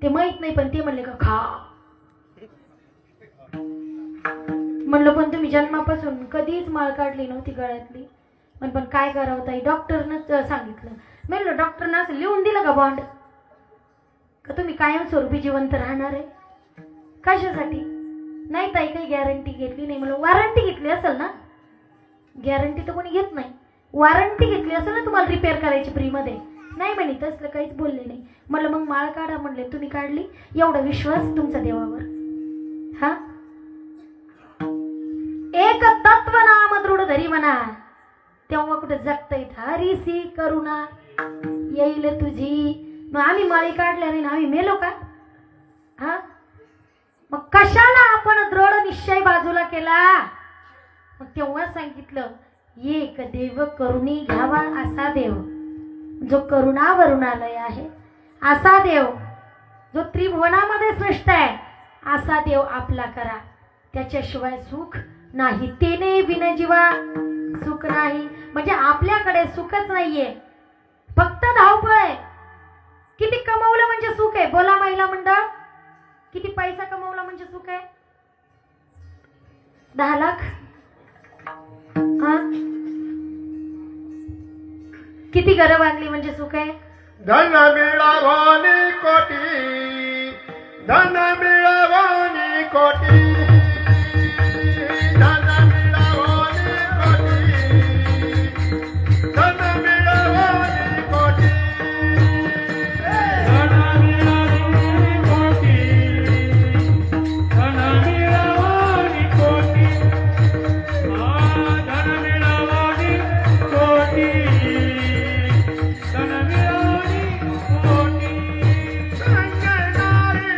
ते माहित नाही, पण ते म्हणले का खा. म्हणलं पण तुम्ही जन्मापासून कधीच माळ काढली नव्हती गळ्यातली. पण काय करावं ताई, डॉक्टरनं सांगितलं. म्हणलं डॉक्टरनं असं लिहून दिलं का बॉन्ड का तुम्ही कायमस्वरूपी जिवंत राहणार आहे? कशासाठी? नाही ताई काही गॅरंटी घेतली नाही. म्हणलं वॉरंटी घेतली असेल ना? गॅरंटी तर कोणी घेत नाही. वॉरंटी घेतली असेल ना तुम्हाला रिपेअर करायची फ्रीमध्ये? नाही म्हणे, तसलं काहीच बोलले नाही. म्हणलं मग माळ काढा. म्हणले तुम्ही काढली, एवढा विश्वास तुमचा देवावर. हा एक तत्व नाम दृढ धरी म्हणा, तेव्हा कुठे जगता येत. हरीसी करुणा येईल तुझी. मग आम्ही माळी काढल्या नाही ना, आम्ही मेलो का? हा मग कशाला आपण दृढ निश्चय बाजूला केला? मग तेव्हा सांगितलं एक देव करुणी घ्यावा, असा देव जो करुणा वरुणालय आहे, असा देव जो त्रिभुवनामध्ये श्रेष्ठ आहे, असा देव आपला करा. त्याच्याशिवाय सुख नाही. तेने बिन जीवा सुख नाही. म्हणजे आपल्याकडे सुखच नाहीये, फक्त धावपळ आहे. किती कमवलं म्हणजे सुख आहे? बोला महिला मंडळ, किती पैसा कमवला म्हणजे सुख आहे? 10 लाख. हा किती घरं बांधली म्हणजे सुख आहे? धन मिळावानी कोटी, धन मिळावानी कोटी, धन मिळावानी कोटी, धन मिळावानी कोटी, धन मिळावानी कोटी, धन मिळावानी कोटी, धन मिळावानी कोटी, धन मिळावानी कोटी, संजनारी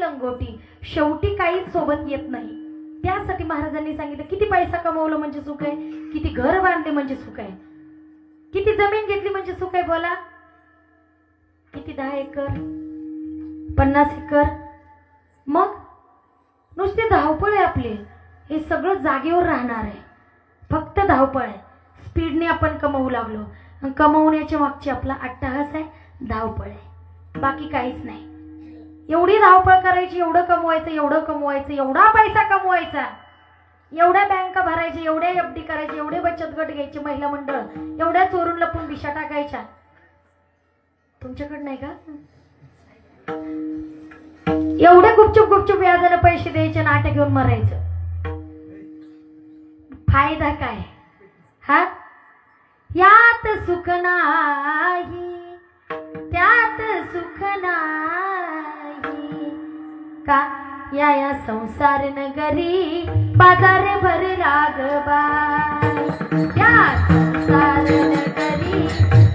लंगोटी, शेवटी काहीच सोबत येत नाही. त्यासाठी महाराजांनी सांगितलं किती पैसा कमवलं म्हणजे सुख आहे, किती घर बांधले म्हणजे सुख आहे, किती जमीन घेतली म्हणजे सुख आहे. बोला किती 10 एकर 50 एकर. मग नुसते धावपळ आहे आपले. हे सगळं जागेवर राहणार आहे. फक्त धावपळ आहे. स्पीडने आपण कमवू लागलो. आणि कमवण्याच्या मागची आपला अट्टहास आहे, धावपळ आहे, बाकी काहीच नाही. एवढी धावपळ करायची, एवढं कमवायचं, एवढं कमवायचं, एवढा पैसा कमवायचा, एवढ्या बँका भरायच्या, एवढ्या एफडी करायचे, एवढे बचत गट घ्यायचे, महिला मंडळ, एवढ्या चोरून लपून दिशा टाकायच्या. तुमच्याकडे नाही का? एवढे गुपचूप गुपचूप व्याजाने पैसे द्यायचे, नाट्य घेऊन मरायचं. फायदा काय? हा, यात सुख नाही, त्यात सुख नाही का? या संसार नगरी बाजार भरला ग बाई, या संसार नगरी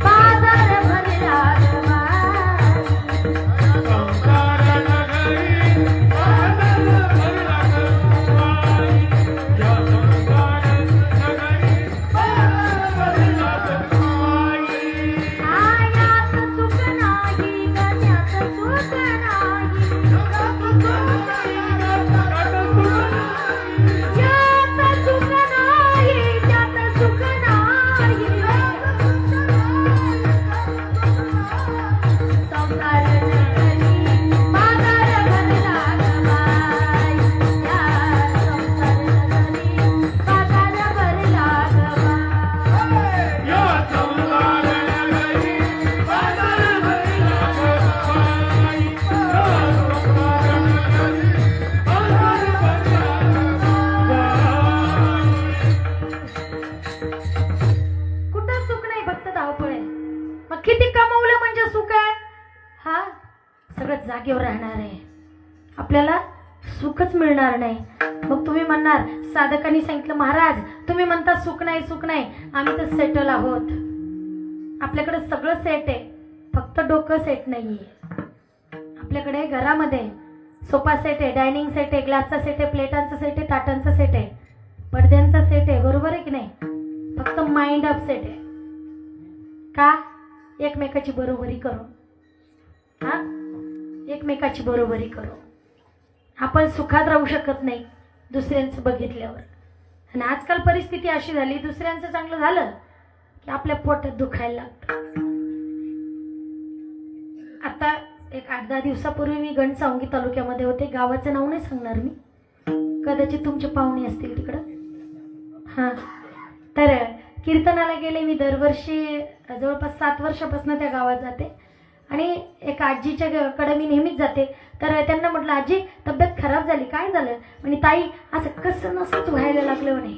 बाजार भरला ग बाई. संसार नगरी बाजार भरला ग बाई, या संसार नगरी बाजार भरला ग बाई. यात सुख नाही ग, त्यात सुख नाही, यात सुख नाही, त्यात सुख नाही. संसार नगरी बाजार भरला ग बाई, या संसार नगरी बाजार भरला ग बाई. या संसार नगरी बाजार भरला ग बाई, या संसार नगरी बाजार भरला ग बाई. कुठं सुख नाही, फक्त धावपळ आहे. मग किती कमवलं म्हणजे सुख आहे? हा, सगळं जागेवर राहणार आहे, आपल्याला सुखच मिळणार नाही. मग तुम्ही म्हणणार, साधकांनी सांगितलं महाराज तुम्ही म्हणता सुख नाही सुख नाही, आम्ही तर सेटल आहोत, आपल्याकडे सगळं सेट आहे, फक्त डोकं सेट नाहीये. आपल्याकडे घरामध्ये सोफा सेट आहे, डायनिंग सेट आहे, ग्लासचा सेट आहे, प्लेटांचा सेट आहे, ताटांचा सेट आहे, पडद्यांचा सेट आहे, बरोबर आहे की नाही? फक्त माइंड अपसेट आहे. का? एकमेकाची बरोबरी करू. हा, एकमेकाची बरोबरी करू. आपण सुखात राहू शकत नाही दुसऱ्यांचं बघितल्यावर. आणि आजकाल परिस्थिती अशी झाली, दुसऱ्यांचं चांगलं झालं की आपल्या पोटात दुखायला लागतं. आता एक 8-10 दिवसापूर्वी मी घनसावंगी तालुक्यामध्ये होते. गावाचं नाव नाही सांगणार मी, कदाचित तुमचे पाहुणे असतील तिकडं. हां, तर कीर्तनाला गेले. मी दरवर्षी जवळपास 7 वर्षापासून त्या गावात जाते. आणि एक आजीच्या कडे मी नेहमीच जाते. तर त्यांना म्हटलं आजी तब्येत खराब झाली, काय झालं? म्हणे ताई असं कसं नसंच व्हायला लागलं. म्हणे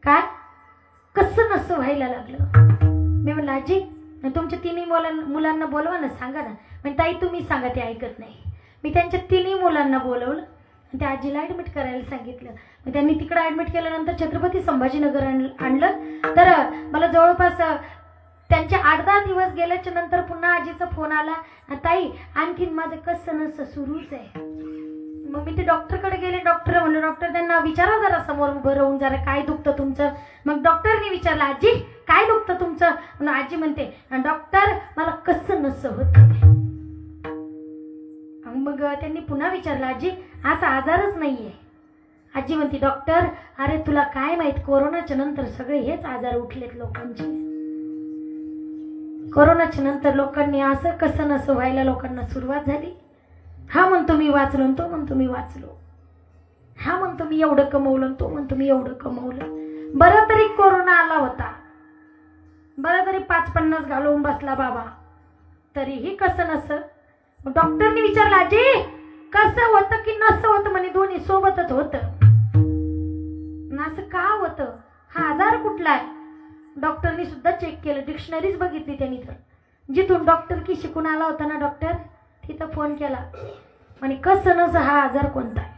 काय कसं नसं व्हायला लागलं? मी म्हटलं आजी तुमच्या 3 मुलांना बोलवा ना, सांगा ना. म्हणजे ताई तुम्ही सांगा, ते ऐकत नाही. मी त्यांच्या 3 मुलांना बोलवलं आणि त्या आजीला ॲडमिट करायला सांगितलं. मग त्यांनी तिकडे ॲडमिट केल्यानंतर छत्रपती संभाजीनगर आणलं. तर मला जवळपास त्यांचे 8-10 दिवस गेल्याच्या नंतर पुन्हा आजीचा फोन आला, ताई आणखीन माझं कसं नसं सुरूच आहे. मग मी ते डॉक्टरकडे गेले. डॉक्टर म्हणलं डॉक्टर त्यांना विचारा जरा समोर उभं राहून जरा काय दुखतं तुमचं. मग डॉक्टरनी विचारलं आजी काय दुखतं तुमचं? म्हणून आजी म्हणते डॉक्टर मला कसं नसं होतं. मग त्यांनी पुन्हा विचारलं आजी असा आजारच नाहीये. आजी म्हणते डॉक्टर अरे तुला काय माहित, कोरोनाच्या नंतर सगळे हेच आजार उठलेत लोकांचे. कोरोनाच्या नंतर लोकांनी असं कसं नसं व्हायला लोकांना सुरुवात झाली. हा म्हणतो मी वाचलो, तो म्हणतो मी वाचलो. हा म्हणतो मी एवढं कमवलं, तो म्हणतो मी एवढं कमवलं. बरं तरी कोरोना आला होता, बरं तरी 5-50 घालवून बसला बाबा, तरीही कसं नसं. डॉक्टरने विचारलं आजी कसं होतं की नसं होतं? म्हणे दोन्ही सोबतच होतं. असं का होतं? हा आजार कुठला आहे? डॉक्टरनी सुद्धा चेक केलं, डिक्शनरीज बघितली त्यांनी. तर जिथून डॉक्टर की शिकून आला होता ना डॉक्टर, तिथं फोन केला म्हणे कसं नसं हा आजार कोणता आहे?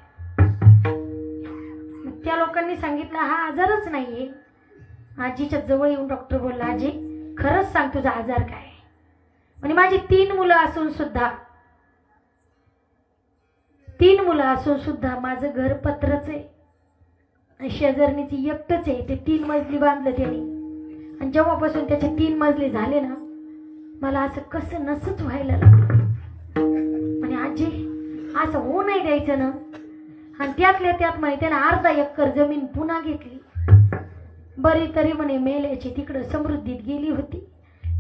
त्या लोकांनी सांगितलं हा आजारच नाहीये. आजीच्या जवळ येऊन डॉक्टर बोलला आजी खरंच सांग तुझा आजार काय? म्हणे माझी 3 मुलं असून सुद्धा 3 मुलं असून सुद्धा माझं घर पत्रच आहे आणि शेजारणीची एकटंच आहे. ते 3 मजली बांधलं त्यांनी आणि जेव्हापासून त्याचे 3 मजले झाले ना मला असं कसं नसच व्हायला लागलं. आणि आजी असं होऊ नाही द्यायचं ना. आणि त्यातल्या त्यात माहिती ना अर्धा एकर जमीन पुन्हा घेतली. बरी तरी म्हणे मेल्याची तिकडं समृद्धीत गेली होती,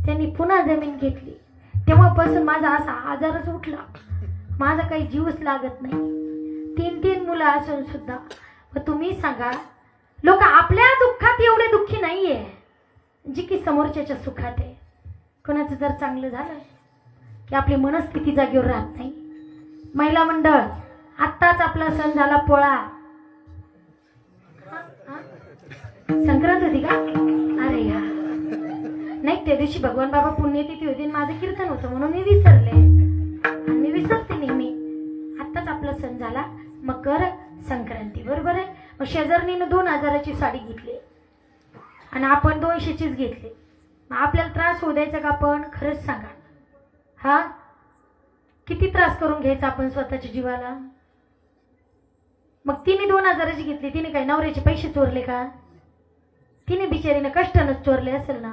त्यांनी पुन्हा जमीन घेतली. तेव्हापासून माझा असा आजारच उठला. माझा काही जीवच लागत नाही. 3 मुलं असून सुद्धा. मग तुम्ही सांगा, लोक आपल्या दुःखात एवढे दुःखी नाहीये जी की समोरच्याच्या सुखात आहे. कोणाचं जर चांगलं झालं की आपली मनस्थिती जागेवर राहत नाही. महिला मंडळ, आत्ताच आपला सण झाला पोळा. संक्रांत होती का? अरे या नाही, त्या दिवशी भगवान बाबा पुण्यतिथी होती, माझं कीर्तन होतं म्हणून मी विसरले. आणि मी विसरते नेहमी. आत्ताच आपला सण झाला मकर संक्रांती, बरोबर आहे. मग शेजारणीनं 2000ची साडी घेतली आणि आपण 200चीच घेतली. मग आपल्याला त्रास होऊ द्यायचा का? आपण खरंच सांगा, हा किती त्रास करून घ्यायचा आपण स्वतःच्या जीवाला. मग तिने 2000ची घेतली, तिने काही नवऱ्याचे पैसे चोरले का? तिने बिचारीने कष्टानच चोरले असेल ना.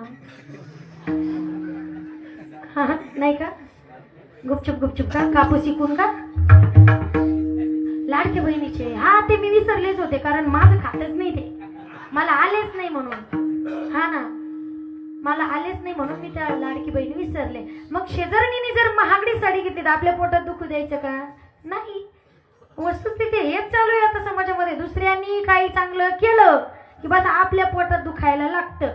हा नाही का? गुपचूप गुपचूप का? कापूस इकून का? लाडके बहिणीचे, हा ते मी विसरलेच होते कारण माझं खातच नाही ते, मला आलेच नाही म्हणून. हा ना, मला आलेच नाही म्हणून मी त्या लाडकी बहिणी विसरले. मग शेजारणीने जर महागडी साडी घेतली तर आपल्या पोटात दुखू द्यायचं का? नाही. वस्तुस्थिती हेच चालू आहे आता समाजामध्ये. दुसऱ्यांनी काही चांगलं केलं की बस आपल्या पोटात दुखायला लागतं.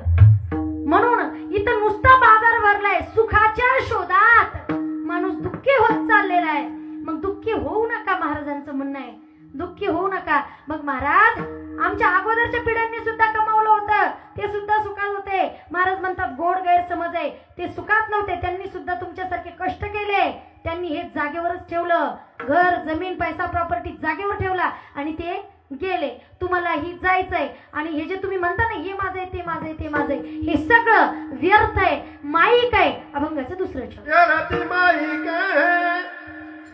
म्हणून इथं नुसता बाजार भरलाय सुखाच्या शोधात. माणूस दुःखी होत चाललेला आहे. मग दुःखी होऊ नका, महाराजांचं म्हणणं आहे. दुःखी होऊ नका. मग महाराज आमच्या अगोदरच्या पिढ्यांनी सुद्धा कमावलं होतं, ते सुद्धा सुखात होते. महाराज म्हणतात गोड गैरसमज आहे, ते सुखात नव्हते. त्यांनी सुद्धा तुमच्यासारखे कष्ट केले. त्यांनी हे जागेवरच ठेवलं. घर, जमीन, पैसा, प्रॉपर्टी जागेवर ठेवला आणि ते गेले. तुम्हाला ही जायचंय आणि हे जे तुम्ही म्हणता ना हे माझं आहे, ते माझं आहे, ते माझं आहे, हे सगळं व्यर्थ आहे, माईक आहे. अभंगाचं दुसरं छंद. येरती माईक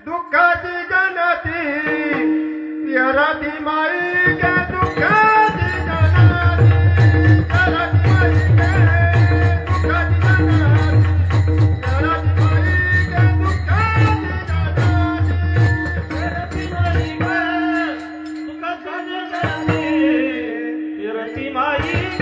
दुःखाची जनाती, येरती माईक दुःखाची जनाती, येरती माईक दुःखाची जनाती, येरती माईक दुःखाची जनाती, येरती माईक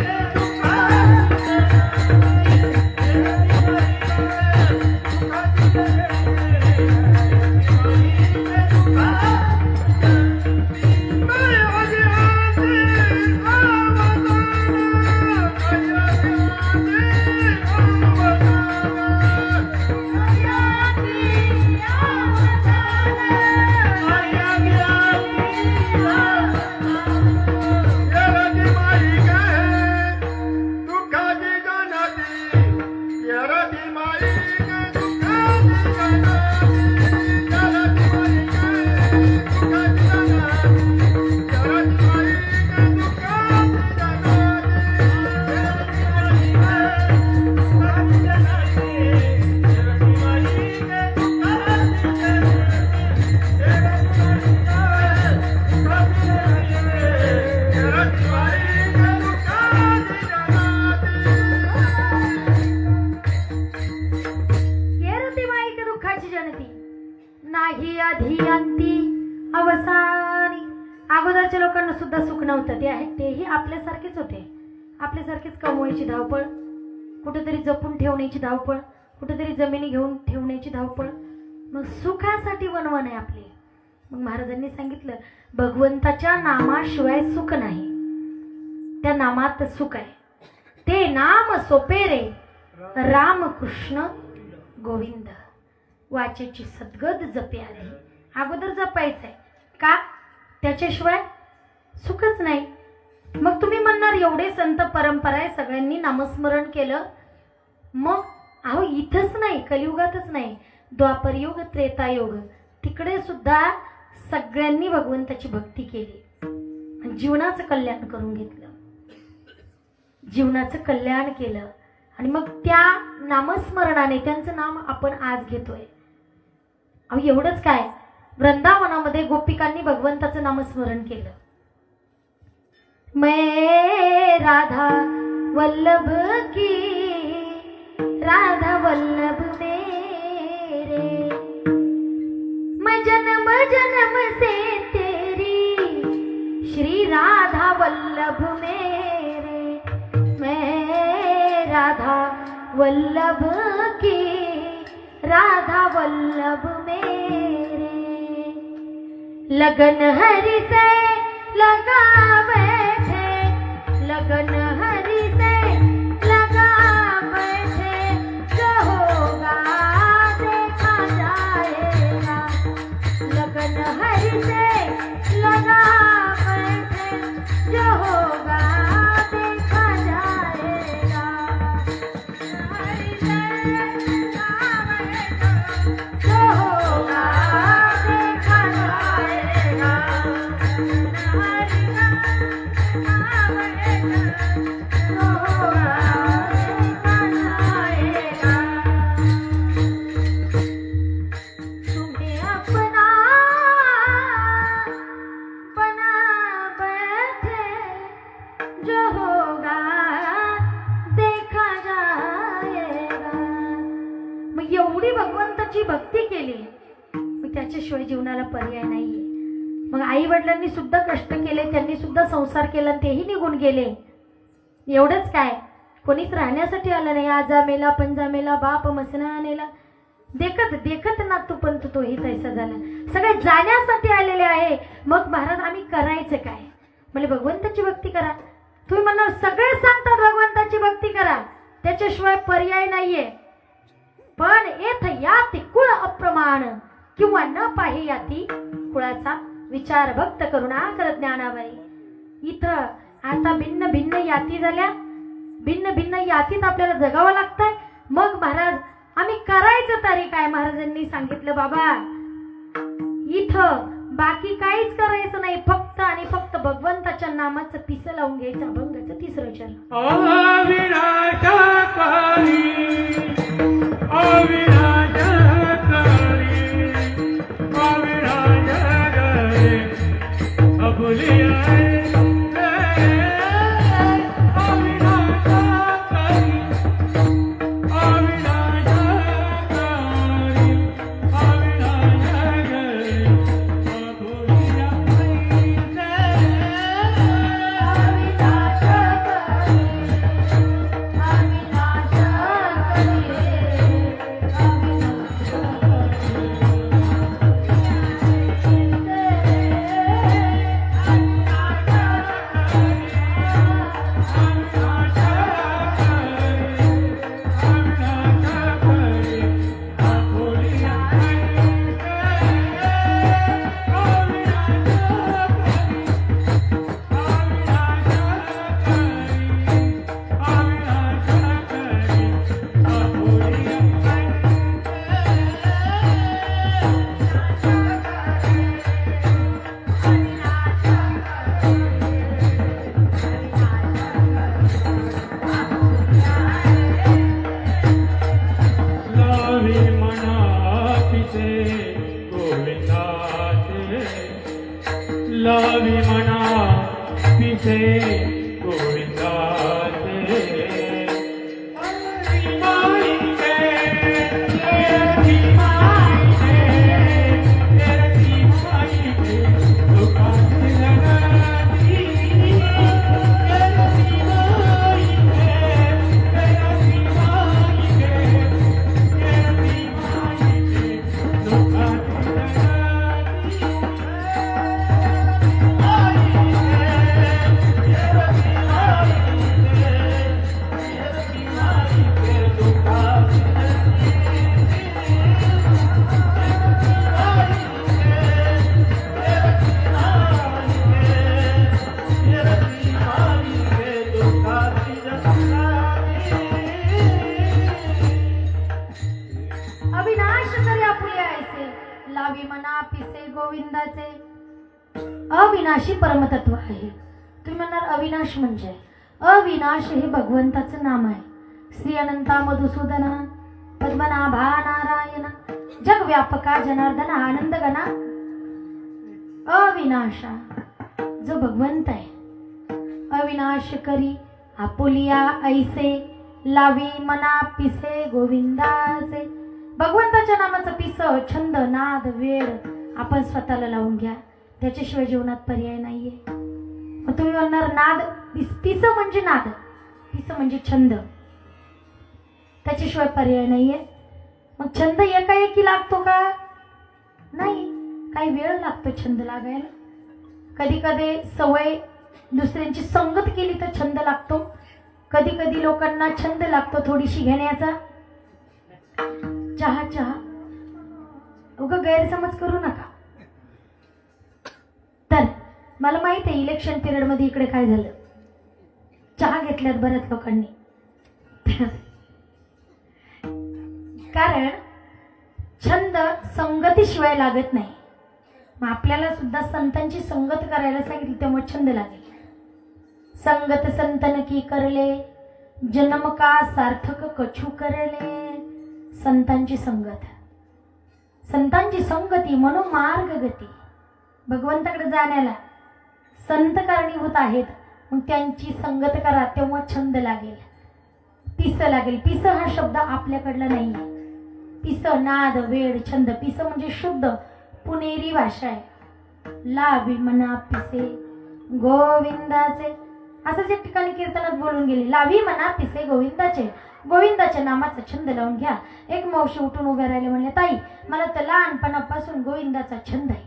नाही आधी अंती अवसानी. अगोदरच्या लोकांना सुद्धा सुख नव्हतं. ते आहे तेही आपल्यासारखेच होते. आपल्यासारखेच कमवायची धावपळ, कुठेतरी जपून ठेवण्याची धावपळ, कुठेतरी जमिनी घेऊन ठेवण्याची धावपळ. मग सुखासाठी वणवण आहे आपली. मग महाराजांनी सांगितलं भगवंताच्या नामाशिवाय सुख नाही. त्या नामात सुख आहे. ते नाम सोपे रे राम कृष्ण गोविंद. वाचेची सद्गत जपे आधी. अगोदर जपायचंय का? त्याच्याशिवाय सुखच नाही. मग तुम्ही म्हणणार एवढे संत परंपरा आहे, सगळ्यांनी नामस्मरण केलं. मग अहो इथंच नाही, कलियुगातच नाही, द्वापरयुग, त्रेतायुग तिकडे सुद्धा सगळ्यांनी भगवंताची भक्ती केली, जीवनाचं कल्याण करून घेतलं, जीवनाचं कल्याण केलं. आणि मग त्या नामस्मरणाने त्यांचं नाम आपण आज घेतोय. अहो एवढंच काय, वृंदावनामध्ये गोपिकांनी भगवंताचं नामस्मरण केलं. मैं राधा वल्लभ की, राधा वल्लभ मेरे, मैं जन्म जन्म से तेरी, श्री राधा वल्लभ मेरे, मैं राधा वल्लभ की, राधा वल्लभ मेरे. लगन हरि से लगा बैठे, लगन हरि से लगा बैठे, जो होगा देखा जाएगा. लगन हरि से लगा बैठे, जो होगा देखा जाएगा. हरि से लगा बैठे, जो होगा देखा जाएगा. हरि से लगा बैठे, जो होगा देखा जाएगा. तुम्हें अपना बना बैठे, जो होगा देखा जाएगा. मग एवढी भगवंताची भक्ती केली, मग त्याच्याशिवाय जीवनाला पर्याय नाहीये. मग आई वडिलांनी सुद्धा कष्ट केले, त्यांनी सुद्धा संसार केला आणि तेही निघून गेले. एवढंच काय, कोणीच राहण्यासाठी आलं नाही. आजा मेला पंजा मेला, बाप मसना नेला, देखत देखत ना तू पण तोही तैसा झाला. सगळे जाण्यासाठी आलेले आहे. मग महाराज आम्ही करायचं काय? म्हणजे भगवंताची भक्ती करा. तुम्ही म्हणणार सगळे सांगतात भगवंताची भक्ती करा, त्याच्याशिवाय पर्याय नाहीये. पण येथ याती कुळ अप्रमाण, किंवा न पाही याती कुळाचा विचार भक्त करुणा करत ज्ञानाबाई. इथं आता भिन्न भिन्न याती झाल्या, भिन्न भिन्न यातीत आपल्याला जगावं लागतंय. मग महाराज आम्ही करायचं तरी काय? महाराजांनी सांगितलं बाबा इथं बाकी काहीच करायचं नाही, फक्त आणि फक्त भगवंताच्या नामाचं पिसं लावून घ्यायचं. अभंगाचं तिसरं चरण. अविनाशकारी, अविनाशकारी, अविनाशकारी, अबुली आहे. लावी मना पिसे गोविंदाचे. माई के तेरी माई के, तेरी माई के दुकान लगाती. तेरी माई के, तेरी माई के, तेरी माई के दुकान गोविंदाचे. अविनाशी परमतत्व आहे. तुम्ही म्हणणार अविनाश म्हणजे? अविनाश हे भगवंताचं नाम आहे. श्री अनंता मधुसूदना पद्मनाभा नारायण जगव्यापका जनार्दन आनंदगणा अविनाशा जो भगवंत आहे. अविनाश करी आपुलिया ऐसे लावी मना पिसे गोविंदाचे. भगवंताच्या नामाचं पिस छंद नाद वेळ आपण स्वतःला लावून घ्या. त्याच्याशिवाय जीवनात पर्याय नाहीये. मग तुम्ही म्हणणार नाद पिस म्हणजे नाद, पिस म्हणजे छंद, त्याच्याशिवाय पर्याय नाहीये. मग छंद एकाएकी लागतो का? नाही, काही वेळ लागतो छंद लागायला. कधी कधी सवय दुसऱ्यांची संगत केली तर छंद लागतो. कधी कधी लोकांना छंद लागतो थोडीशी घेण्याचा. चहा उगा गैरसमज करू नका. तर मला माहित आहे इलेक्शन पिरियड मध्ये इकडे काय झालं. चहा घेतल्यात बऱ्याच लोकांनी. कारण छंद संगतीशिवाय लागत नाही. मग आपल्याला सुद्धा संतांची संगत करायला सांगितली तेव्हा छंद लागेल. संगत संतन की करले जन्म का सार्थक कछू करले. संतांची संगत, संतांची संगती म्हणून मार्ग गती. भगवंताकडे जाण्याला संत कारणीभूत आहेत. मग त्यांची संगत करा तेव्हा छंद लागेल, पिस लागेल. पिस हा शब्द आपल्याकडला नाहीये. पिस नाद वेळ छंद. पिस म्हणजे शुद्ध पुणेरी भाषा आहे. लावी मना पिसे गोविंदाचे असंच एक ठिकाणी कीर्तनात बोलून गेले. लावी मना पिसे गोविंदाचे. गोविंदाच्या नामाचा छंद लावून घ्या. एक मावशी उठून उभ्या राहिले, म्हणले ताई मला तर लहानपणापासून गोविंदाचा छंद आहे.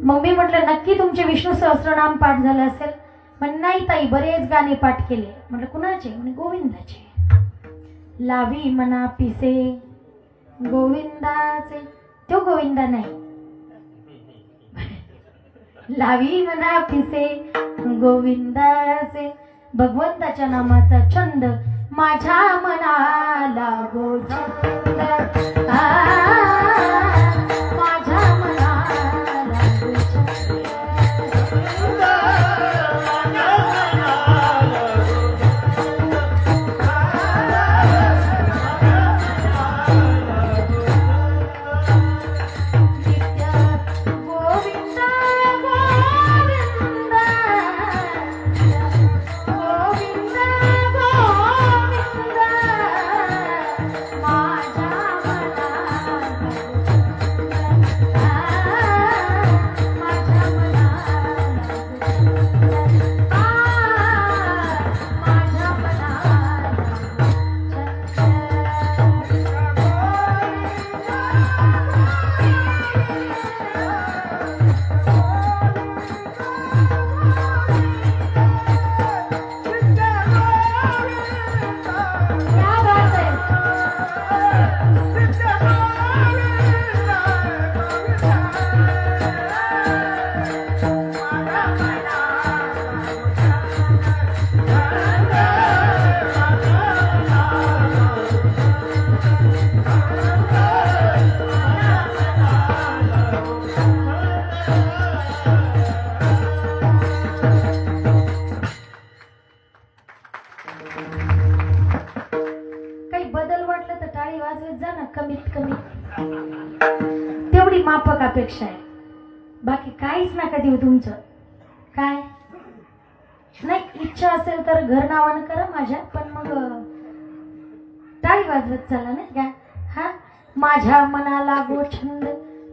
मग मी म्हटलं नक्की तुमचे विष्णू सहस्रनाम पाठ झालं असेल. पण नाही ताई बरेच गाणे पाठ केले. म्हटलं कुणाचे? म्हणे गोविंदाचे. लावी मना पिसे गोविंदाचे. तो गोविंदा नाही. लावी मना पिसे गोविंदाचे. भगवंताच्या नामाचा छंद माझ्या मनाला गो छंद. माझ्या मनाला गो छंद. माफक अपेक्षा आहे. बाकी काहीच नका देऊ तुमचं. काय नाही इच्छा असेल तर घर नावानं करा माझ्या. पण मग टाळी वाजवत चला नाही का. हा माझ्या मनाला गो छंद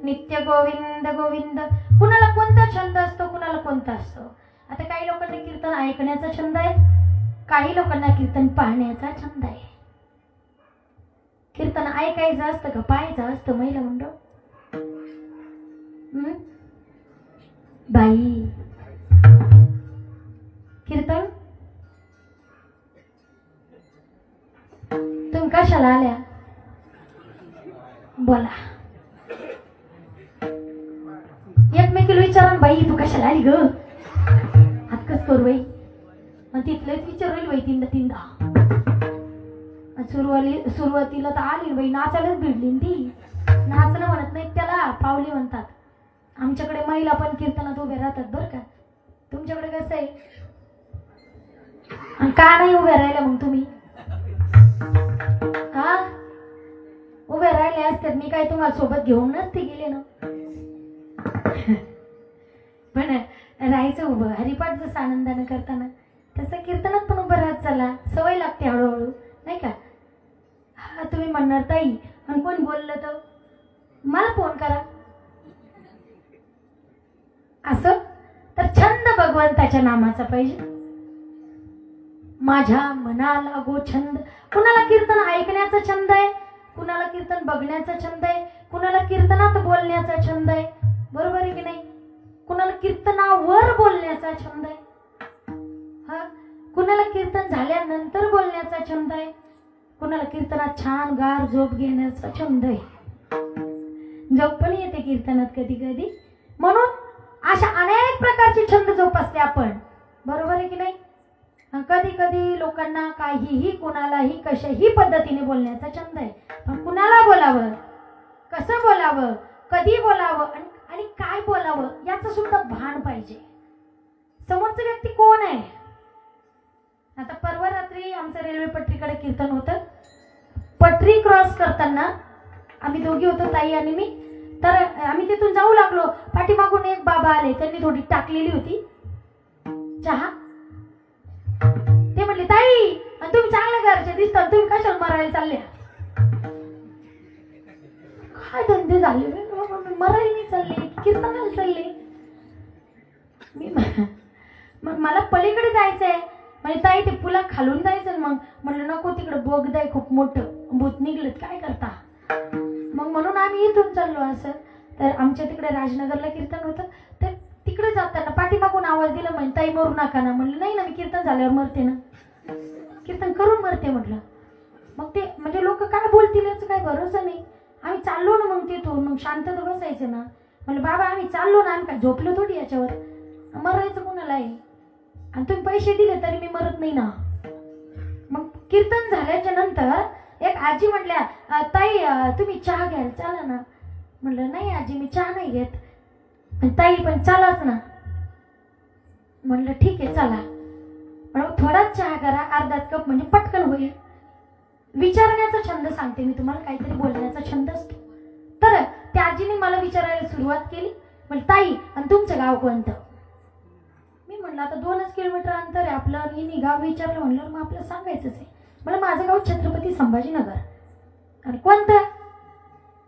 नित्य गोविंद गोविंद. कुणाला कोणता छंद असतो, कुणाला कोणता असतो. आता काही लोकांना कीर्तन ऐकण्याचा छंद आहे, काही लोकांना कीर्तन पाहण्याचा छंद आहे. कीर्तन ऐकायचं असतं का पाहायचं असतं महिला मंडळ. बाई कीर्तन तुम्ही कशाला आल्या बोला. एकमेकीला विचारा बाई तू कशाला आली ग. हातकच करू बाई. मग तिथलेच विचारली बाई तीनदा. सुरुवातीला तर आली बाई नाचायलाच भिडली. ती नाचणं म्हणत नाही त्याला, पावली म्हणतात. आमच्याकडे महिला पण कीर्तनात उभ्या राहतात बरं का. तुमच्याकडे कसं आहे. आणि का नाही उभ्या राहिल्या मग तुम्ही. हा उभ्या राहिले असतात मी काय तुम्हाला सोबत घेऊन नसते गेले ना. राहायचं उभं. हरिपाठ जसं आनंदानं करताना तसं कीर्तनात पण उभं राहत चला. सवय लागते हळूहळू, नाही का? हा, तुम्ही म्हणणार ताई आणि कोण बोललं तर मला फोन करा असं. तर छंद भगवंताच्या नामाचा पाहिजे. माझ्या मनाला गो छंद. कुणाला कीर्तन ऐकण्याचा छंद आहे, कुणाला कीर्तन बघण्याचा छंद आहे, कुणाला कीर्तनात बोलण्याचा छंद आहे, बरोबर आहे की नाही? कुणाला कीर्तनावर बोलण्याचा छंद आहे, हा, कुणाला कीर्तन झाल्यानंतर बोलण्याचा छंद आहे, कुणाला कीर्तनात छान गार झोप घेण्याचा छंद आहे. झोप पण येते कीर्तनात कधी कधी. म्हणून अशा अनेक प्रकारचे छंद जोपासले आपण, बरोबर आहे की नाही? कधी कधी लोकांना काहीही कुणालाही कशाही पद्धतीने बोलण्याचा छंद आहे. पण कुणाला बोलावं, कसं बोलावं, कधी बोलावं आणि काय बोलावं याचं सुद्धा भान पाहिजे. समोरची व्यक्ती कोण आहे. आता परवा रात्री आमचं रेल्वे पटरीकडे कीर्तन होतं. पटरी क्रॉस करताना आम्ही दोघी होतो, ताई आणि मी. तर आम्ही तिथून जाऊ लागलो. पाठीमागून एक बाबा आले, त्यांनी थोडी टाकलेली होती चहा. ते म्हणले ताई तुम्ही चांगल्या घरचे दिसता, तुम्ही कशाला मरायला चालल्या. काय धंदे झाले, मी मरायला नाही चालले, कीर्तनाला चालले. मी मग मला पलीकडे जायचंय. म्हणजे ताई ते पुला खालून जायचं. मग म्हणलं नको, तिकडे बोगदाय खूप मोठं, भूत निघलं काय करता. मग म्हणून आम्ही इथून चाललो असं. तर आमच्या तिकडे राजनगरला कीर्तन होतं. तर तिकडे जाताना पाठीमागून आवाज दिला, म्हणजे ताई मरू नका ना. म्हणलं नाही ना, मी कीर्तन झाल्यावर मरते ना, कीर्तन करून मरते म्हटलं. मग ते म्हणजे लोक काय बोलतील याचं काय भरोसा नाही. आम्ही चाललो ना मग तिथून, मग शांतता बसायचं ना. म्हणलं बाबा आम्ही चाललो ना, आम्ही काय झोपलो थोडी याच्यावर, मरायचं कोणाला आहे. आणि तुम्ही पैसे दिले तरी मी मरत नाही ना. मग कीर्तन झाल्याच्या नंतर एक आजी म्हटल्या, ताई तुम्ही चहा घ्यायला चाला ना. म्हणलं नाही आजी, मी चहा नाही घेत. पण ताई पण चालाच ना. म्हणलं ठीक आहे चला. म्हणून थोडाच चहा करा, अर्धाच कप, म्हणजे पटकन होईल. विचारण्याचा छंद सांगते मी तुम्हाला, काहीतरी बोलण्याचा छंद असतो. तर त्या आजीने मला विचारायला सुरुवात केली. म्हणजे ताई आणि तुमचं गाव कोणतं. मी म्हणलं आता 2 किलोमीटर अंतर आहे आपलं, आणि गाव विचारलं. म्हणलं मग आपलं सांगायचंच आहे. मला माझं गाव छत्रपती संभाजीनगर. आणि कोणतं.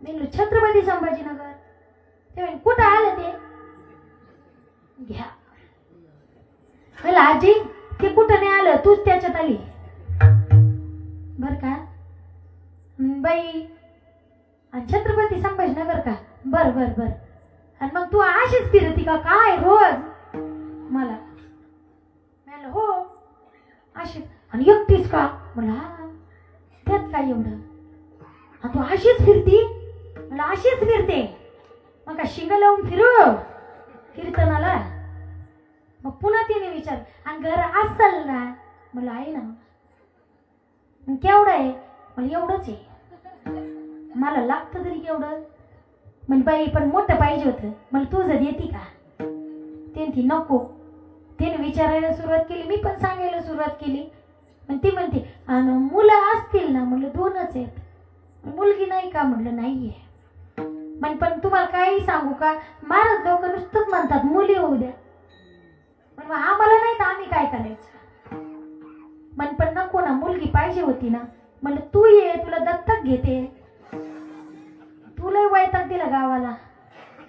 मी म्हणलं छत्रपती संभाजीनगर. ते म्हणे कुठं आलं ते. घ्या. म्हणलं आजी ते कुठं नाही आलं, तूच त्याच्यात आली बर का. बाई आणि छत्रपती संभाजीनगर का. बर बर बर. आणि मग तू अशीच फिरती का काय रोज. मला म्हणलं हो अशीच. आणि एकटीच का. म्हणलं हा, त्यात काय एवढं. आणि तू अशीच फिरती. म्हणलं अशीच फिरते. मग का शिंग लावून फिरू कीर्तनाला. मग पुन्हा तिने विचार, आणि घर असल ना. म्हणलं आहे ना. केवढं आहे. म्हणजे एवढंच आहे. मला लागतं तरी केवढं. म्हणजे बाई पण मोठं पाहिजे होतं. मला तुझं देते का. ती नको. तिने विचारायला सुरुवात केली, मी पण सांगायला सुरुवात केली. आणि ती म्हणते आणि मुलं असतील ना. म्हणलं 2च आहेत. मुलगी नाही का. म्हणलं नाहीये. म्हण पण तुम्हाला काही सांगू का, महाराज लोक नुसतंच म्हणतात मुली होऊ द्या. मग आम्हाला नाही तर आम्ही काय करायचं. म्हण पण नको ना, मुलगी पाहिजे होती ना. म्हणलं तू ये, तुला दत्तक घेते. तुला वैताग दिला गावाला.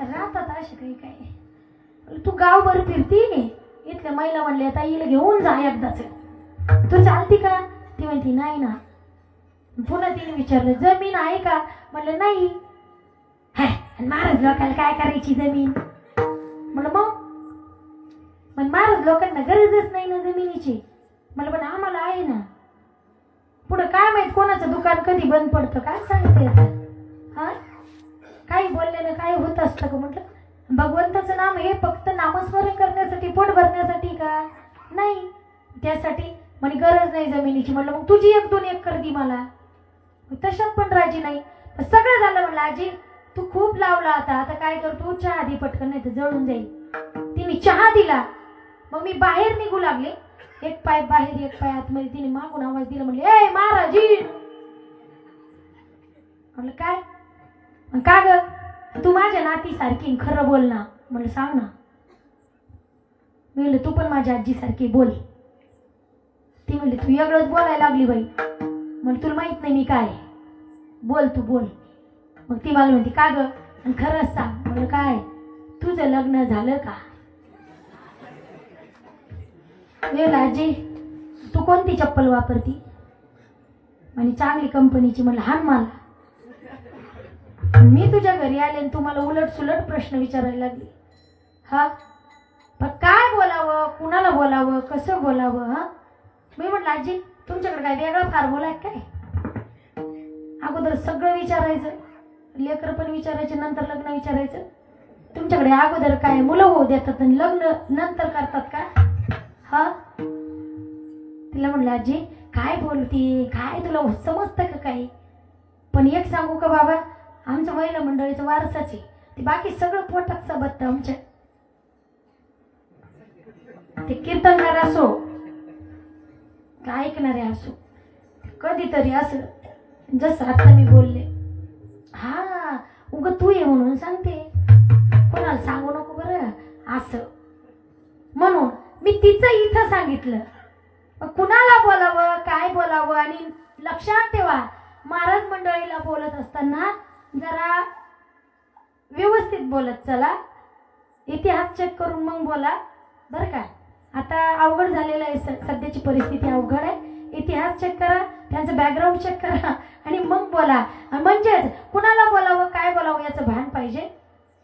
राहतात असे काही काय. तू गावभर फिरती. इथल्या महिला म्हणल्या ताईला घेऊन जा एकदाच. तू चालती का. ती म्हणती नाही ना. पुन्हा तिने विचारलं जमीन आहे का. म्हणलं नाही. हाय महाराज लोकांना काय करायची जमीन. म्हणलं मग महाराज लोकांना गरजच नाही ना जमिनीची. मला पण आम्हाला आहे ना. पुढं काय माहित कोणाचं दुकान कधी बंद पडतं काय सांगते आता. हा काही बोलल्यानं काय होत असतं का. म्हटलं भगवंताचं नाम हे फक्त नामस्मरण करण्यासाठी, पोट भरण्यासाठी का नाही. त्यासाठी म्हणे गरज नाही जमिनीची. म्हटलं मग तुझी 1-2 एकर दी मला. तशात पण राजी नाही. सगळं झालं. म्हणलं आजी तू खूप लावला आता काय करतो, चहा आधी पटकन नाही तर जळून जाईल. तिने चहा दिला. मग मी बाहेर निघू लागले. एक पाय बाहेर एक पाय आतमध्ये. तिने मागून आवाज दिला. म्हणले ए महाराजी. म्हणलं काय. का ग तू माझ्या नाती सारखी खरं बोल ना. म्हणलं सांग ना. मी म्हणलं तू पण माझ्या आजीसारखी बोल. ती म्हणली तू वेगळंच बोलायला लागली बाई. म्हणलं तुला माहित नाही मी काय, बोल तू बोल. मग ती मला म्हणते का ग, आणि खरंच सांग. म्हणलं काय, तुझं लग्न झालं का? वेळ आजी तू कोणती चप्पल वापरती? आणि चांगली कंपनीची. म्हणलं हान मला. मी तुझ्या घरी आले आणि तू मला उलट सुलट प्रश्न विचारायला लागली. हा पण काय बोलावं, कुणाला बोलावं, कसं बोलावं? हा मी म्हटलं आजी तुमच्याकडे काय वेगळा फॉर्म्युला आहे काय? अगोदर सगळं विचारायचं, लेकर पण विचारायचे, नंतर लग्न विचारायचं. तुमच्याकडे अगोदर काय मुलं होऊ देतात आणि लग्न नंतर करतात का? हा तिला म्हणलं आजी काय बोलती, काय तुला समजतं का काही? पण एक सांगू का बाबा, आमचं महिला मंडळीचं वारसाच आहे. ते बाकी सगळं पोटात सबत आमच्या. ते कीर्तनकार असो का ऐकणारे असो, कधीतरी असं जसं आता मी बोलले, हा उग तू ये म्हणून सांगते, कोणाला सांगू नको बरं असं. म्हणून मी तिचं इथं सांगितलं. कुणाला बोलावं, काय बोलावं. आणि लक्षात ठेवा, महाराज मंडळीला बोलत असताना जरा व्यवस्थित बोलत चला, इतिहास चेक करून मग बोला बरं का. आता अवघड झालेलं आहे, सध्याची परिस्थिती अवघड आहे. इतिहास चेक करा, त्यांचं बॅकग्राऊंड चेक करा आणि मग बोला. म्हणजेच कुणाला बोलावं, काय बोलावं याचं भान पाहिजे.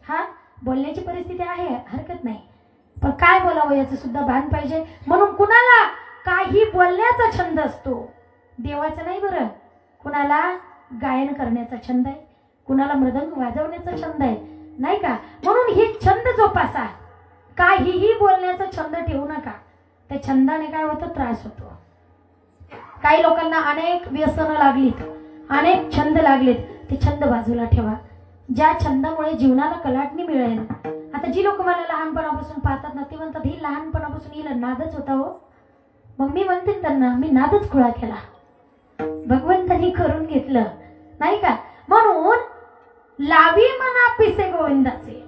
हा बोलण्याची परिस्थिती आहे, हरकत नाही, पण काय बोलावं याचं सुद्धा भान पाहिजे. म्हणून कुणाला काही बोलण्याचा छंद असतो, देवाचा नाही बरं. कुणाला गायन करण्याचा छंद आहे, कुणाला मृदंग वाजवण्याचा छंद आहे, नाही का. म्हणून हे छंद जोपासा. काहीही बोलण्याचा छंद ठेवू नका. त्या छंदाने काय होतं, त्रास होतो. काही लोकांना अनेक व्यसनं लागलीत, अनेक छंद लागलेत, ते छंद बाजूला ठेवा. ज्या छंदामुळे जीवनाला कलाटणी मिळेल. आता जी लोक मला लहानपणापासून पाहतात ना, ते म्हणतात ही लहानपणापासून हिला नादच होता हो. मग मी म्हणते त्यांना, मी नादच खुळा केला, भगवंतांनी करून घेतलं, नाही का. म्हणून लावी मना पिसे गोविंदाचे,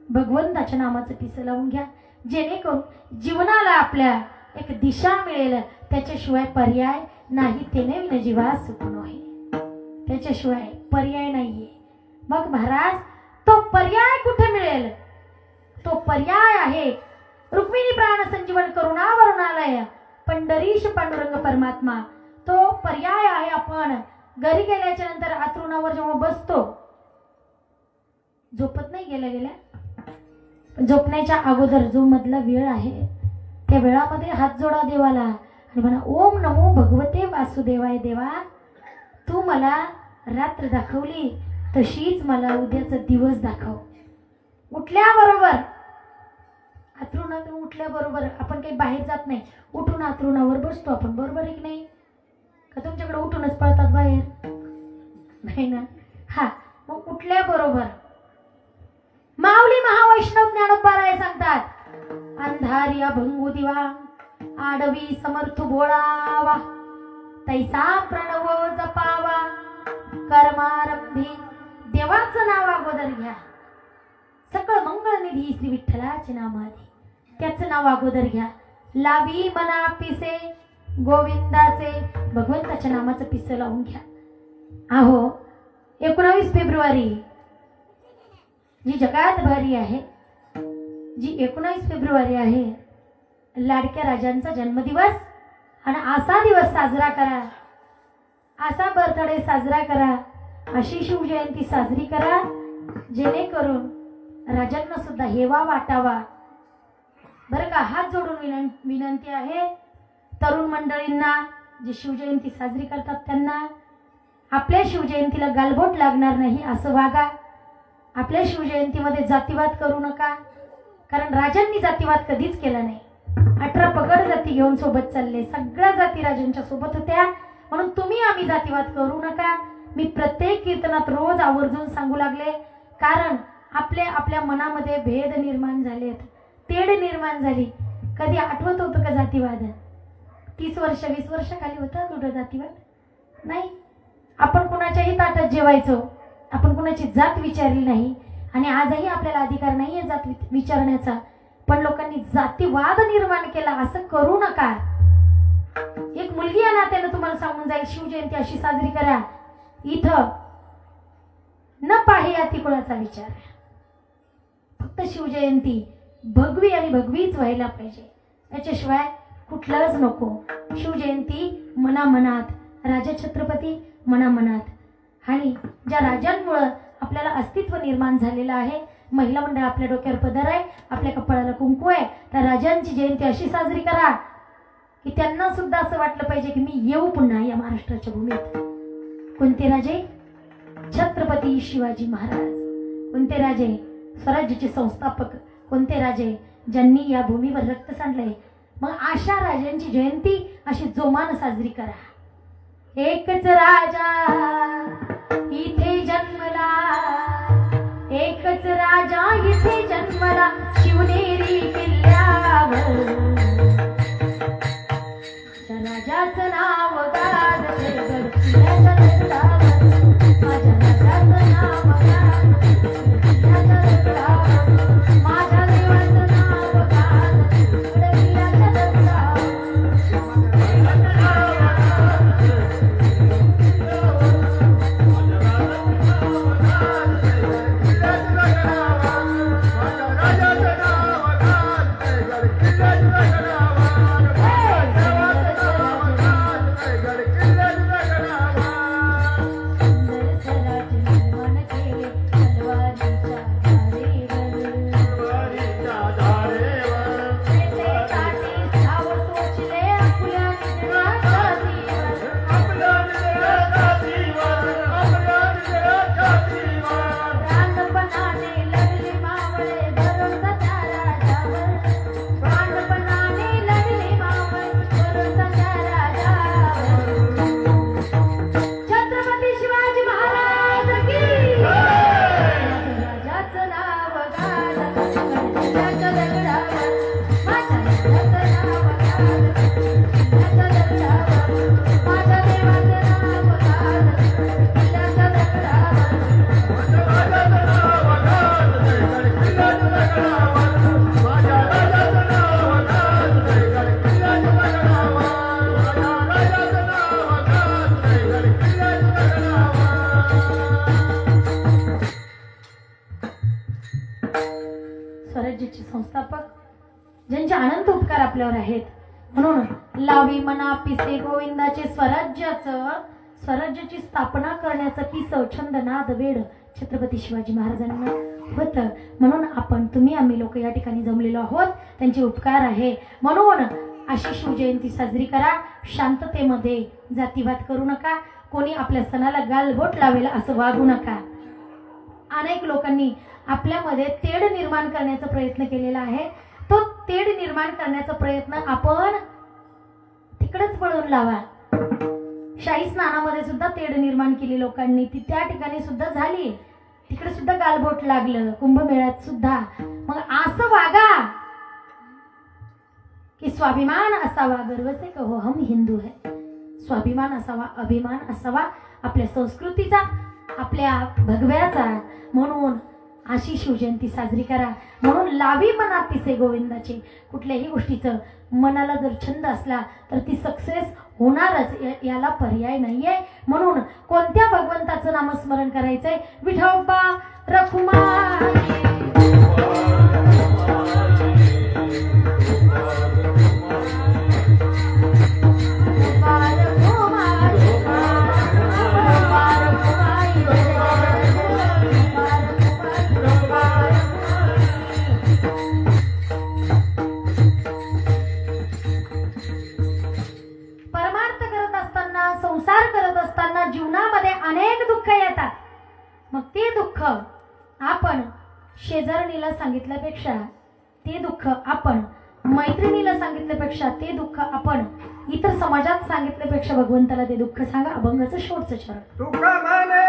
भगवंताच्या नामाचं पिसं लावून घ्या, जेणेकरून जीवनाला आपल्या एक दिशा मिळेल. त्याच्याशिवाय पर्याय नाही. तेने विन जीवा सुखनो आहे, त्याच्याशिवाय पर्याय नाहीये. मग महाराज तो पर्याय कुठे मिळेल? तो पर्याय आहे रुक्मिणी प्राण संजीवन करुणावरुणालय पंढरीश पांडुरंग परमात्मा. तो पर्याय आहे. आपण घरी गेल्याच्या नंतर अंथरुणावर जेव्हा बसतो, झोपत नाही गेल्या गेल्या, झोपण्याच्या अगोदर जो मधला वेळ आहे, त्या वेळामध्ये हात जोडा देवाला आणि म्हणा, ओम नमो भगवते वासुदेवाय. देवा तू मला रात्र दाखवली, तशीच मला उद्याचा दिवस दाखव. उठल्याबरोबर, अंथरुणातून उठल्याबरोबर आपण काही बाहेर जात नाही, उठून अंथरुणावर बसतो आपण, बरोबर आहे की नाही? का तुमच्याकडे उठूनच पळतात बाहेर? नाही ना. हा मग उठल्याबरोबर माऊली महावैष्णव ज्ञानोबाराय सांगतात, अंधारी अभंगू दिवा आडवी समर्थ बोळावा, तैसा प्रणव जपावा, कर्मारंभी देवाचं नाव अगोदर घ्या. सकळ मंगळनिधी श्री विठ्ठलाचे नाम आधी, त्याचं नाव अगोदर घ्या. लावी मना पिसे गोविंदाचे, भगवंताच्या नामाचं पिसं लावून घ्या. अहो 19 फेब्रुवारी जी जगात भारी आहे, जी 19 फेब्रुवारी आहे, लाडक्या राजांचा जन्मदिवस. आणि असा दिवस साजरा करा, असा बर्थडे साजरा करा, अशी शिवजयंती साजरी करा, जेणेकरून राजांना सुद्धा हेवा वाटावा बरं का. हात जोडून विनंती आहे तरुण मंडळींना, जे शिवजयंती साजरी करतात त्यांना, आपल्या शिवजयंतीला गालबोट लागणार नाही असं वागा. आपल्या शिवजयंतीमध्ये जातीवाद करू नका, कारण राजांनी जातीवाद कधीच केला नाही. 18 पगड जाती घेऊन सोबत चालले, सगळ्या जाती राजांच्या सोबत होत्या. म्हणून तुम्ही आम्ही जातीवाद करू नका. मी प्रत्येक कीर्तनात रोज आवर्जून सांगू लागले, कारण आपल्या मनामध्ये भेद निर्माण झालेत, तेढ निर्माण झाली. कधी आठवत होतं का जातीवाद? 30 वर्ष 20 वर्ष खाली होता कुठं जातीवाद? नाही. आपण कुणाच्याही ताटात जेवायचो, आपण कुणाची जात विचारली नाही. आणि आजही आपल्याला अधिकार नाही आहे जात विचारण्याचा. पण लोकांनी जातीवाद निर्माण केला. असं करू नका. एक मुलगी या नात्यानं तुम्हाला सांगून जाईल, शिवजयंती अशी साजरी करा. इथं न पाहे या कुळाचा विचार, फक्त शिवजयंती भगवी आणि भगवीच व्हायला पाहिजे. याच्याशिवाय कुठलंच नको. शिवजयंती मनामनात, राजा छत्रपती मनामनात, आणि ज्या राजांमुळं आपल्याला अस्तित्व निर्माण झालेलं आहे. महिला मंडळ आपल्या डोक्यावर पदर आहे, आपल्या कपाळाला कुंकू आहे. त्या राजांची जयंती अशी साजरी करा की त्यांना सुद्धा असं वाटलं पाहिजे की मी येऊ पुन्हा या महाराष्ट्राच्या भूमीत. कोणते राजे? छत्रपती शिवाजी महाराज. कोणते राजे? स्वराज्याचे संस्थापक. कोणते राजे? ज्यांनी या भूमीवर रक्त सांडलंय. मग अशा राजांची जयंती अशी जोमानं साजरी करा. एकच राजा इथे जन्मला, एकच राजा इथे जन्मला, शिवनेरी किल्ल्यावर. त्या राजाचं नाव गाजते गड किल्ल्याच्या दगडावर. माझ्या राजाचं नाव गाजते गड किल्ल्याच्या दगडावर. माझ्या देवाचं नाव गाजते गड किल्ल्याच्या दगडावर. स्वराज्याचे संस्थापक, ज्यांचे अनंत उपकार आपल्यावर आहेत. म्हणून लावी मना पिसे गोविंदाचे स्वराज्याची स्थापना करण्याचं पिसं छंद नाद वेड छत्रपती शिवाजी महाराजांना होतं. म्हणून तुम्ही आम्ही लोक या ठिकाणी जमलेलो आहोत. त्यांचे उपकार आहे. म्हणून अशी शिवजयंती साजरी करा. शांततेमध्ये जातीवाद करू नका. कोणी आपल्या सणाला गालबोट लावेल असं वागू नका. अनेक लोकांनी आपल्यामध्ये तेढ निर्माण करण्याचा प्रयत्न केलेला आहे. तो तेढ निर्माण करण्याचा प्रयत्न आपण तिकडेच पळून लावा. शाही स्नानामध्ये सुद्धा तेढ निर्माण केली लोकांनी, ती त्या ठिकाणी सुद्धा झाली. तिकडे सुद्धा गालबोट लागलं, कुंभमेळ्यात सुद्धा. मग असं वागा की स्वाभिमान असावा, गर्व से कहो हम हिंदू है. स्वाभिमान असावा, अभिमान असावा आपल्या संस्कृतीचा, आपल्या भगव्याचा. म्हणून अशी शिवजयंती साजरी करा. म्हणून लावी मना पिसे गोविंदाचे. कुठल्याही गोष्टीचं मनाला जर छंद असला तर ती सक्सेस होणारच, याला पर्याय नाहीये. म्हणून कोणत्या भगवंताचं नामस्मरण करायचंय? विठोबा रखुमाई. संसार करत असताना जीवनामध्ये अनेक दुःख येतात. मग ते दुःख आपण शेजारणीला सांगितल्यापेक्षा, ते दुःख आपण मैत्रिणीला सांगितल्यापेक्षा, ते दुःख आपण इतर समाजात सांगितल्यापेक्षा भगवंताला ते दुःख सांगा. अभंगाचं शेवटचं चरण. तुका म्हणे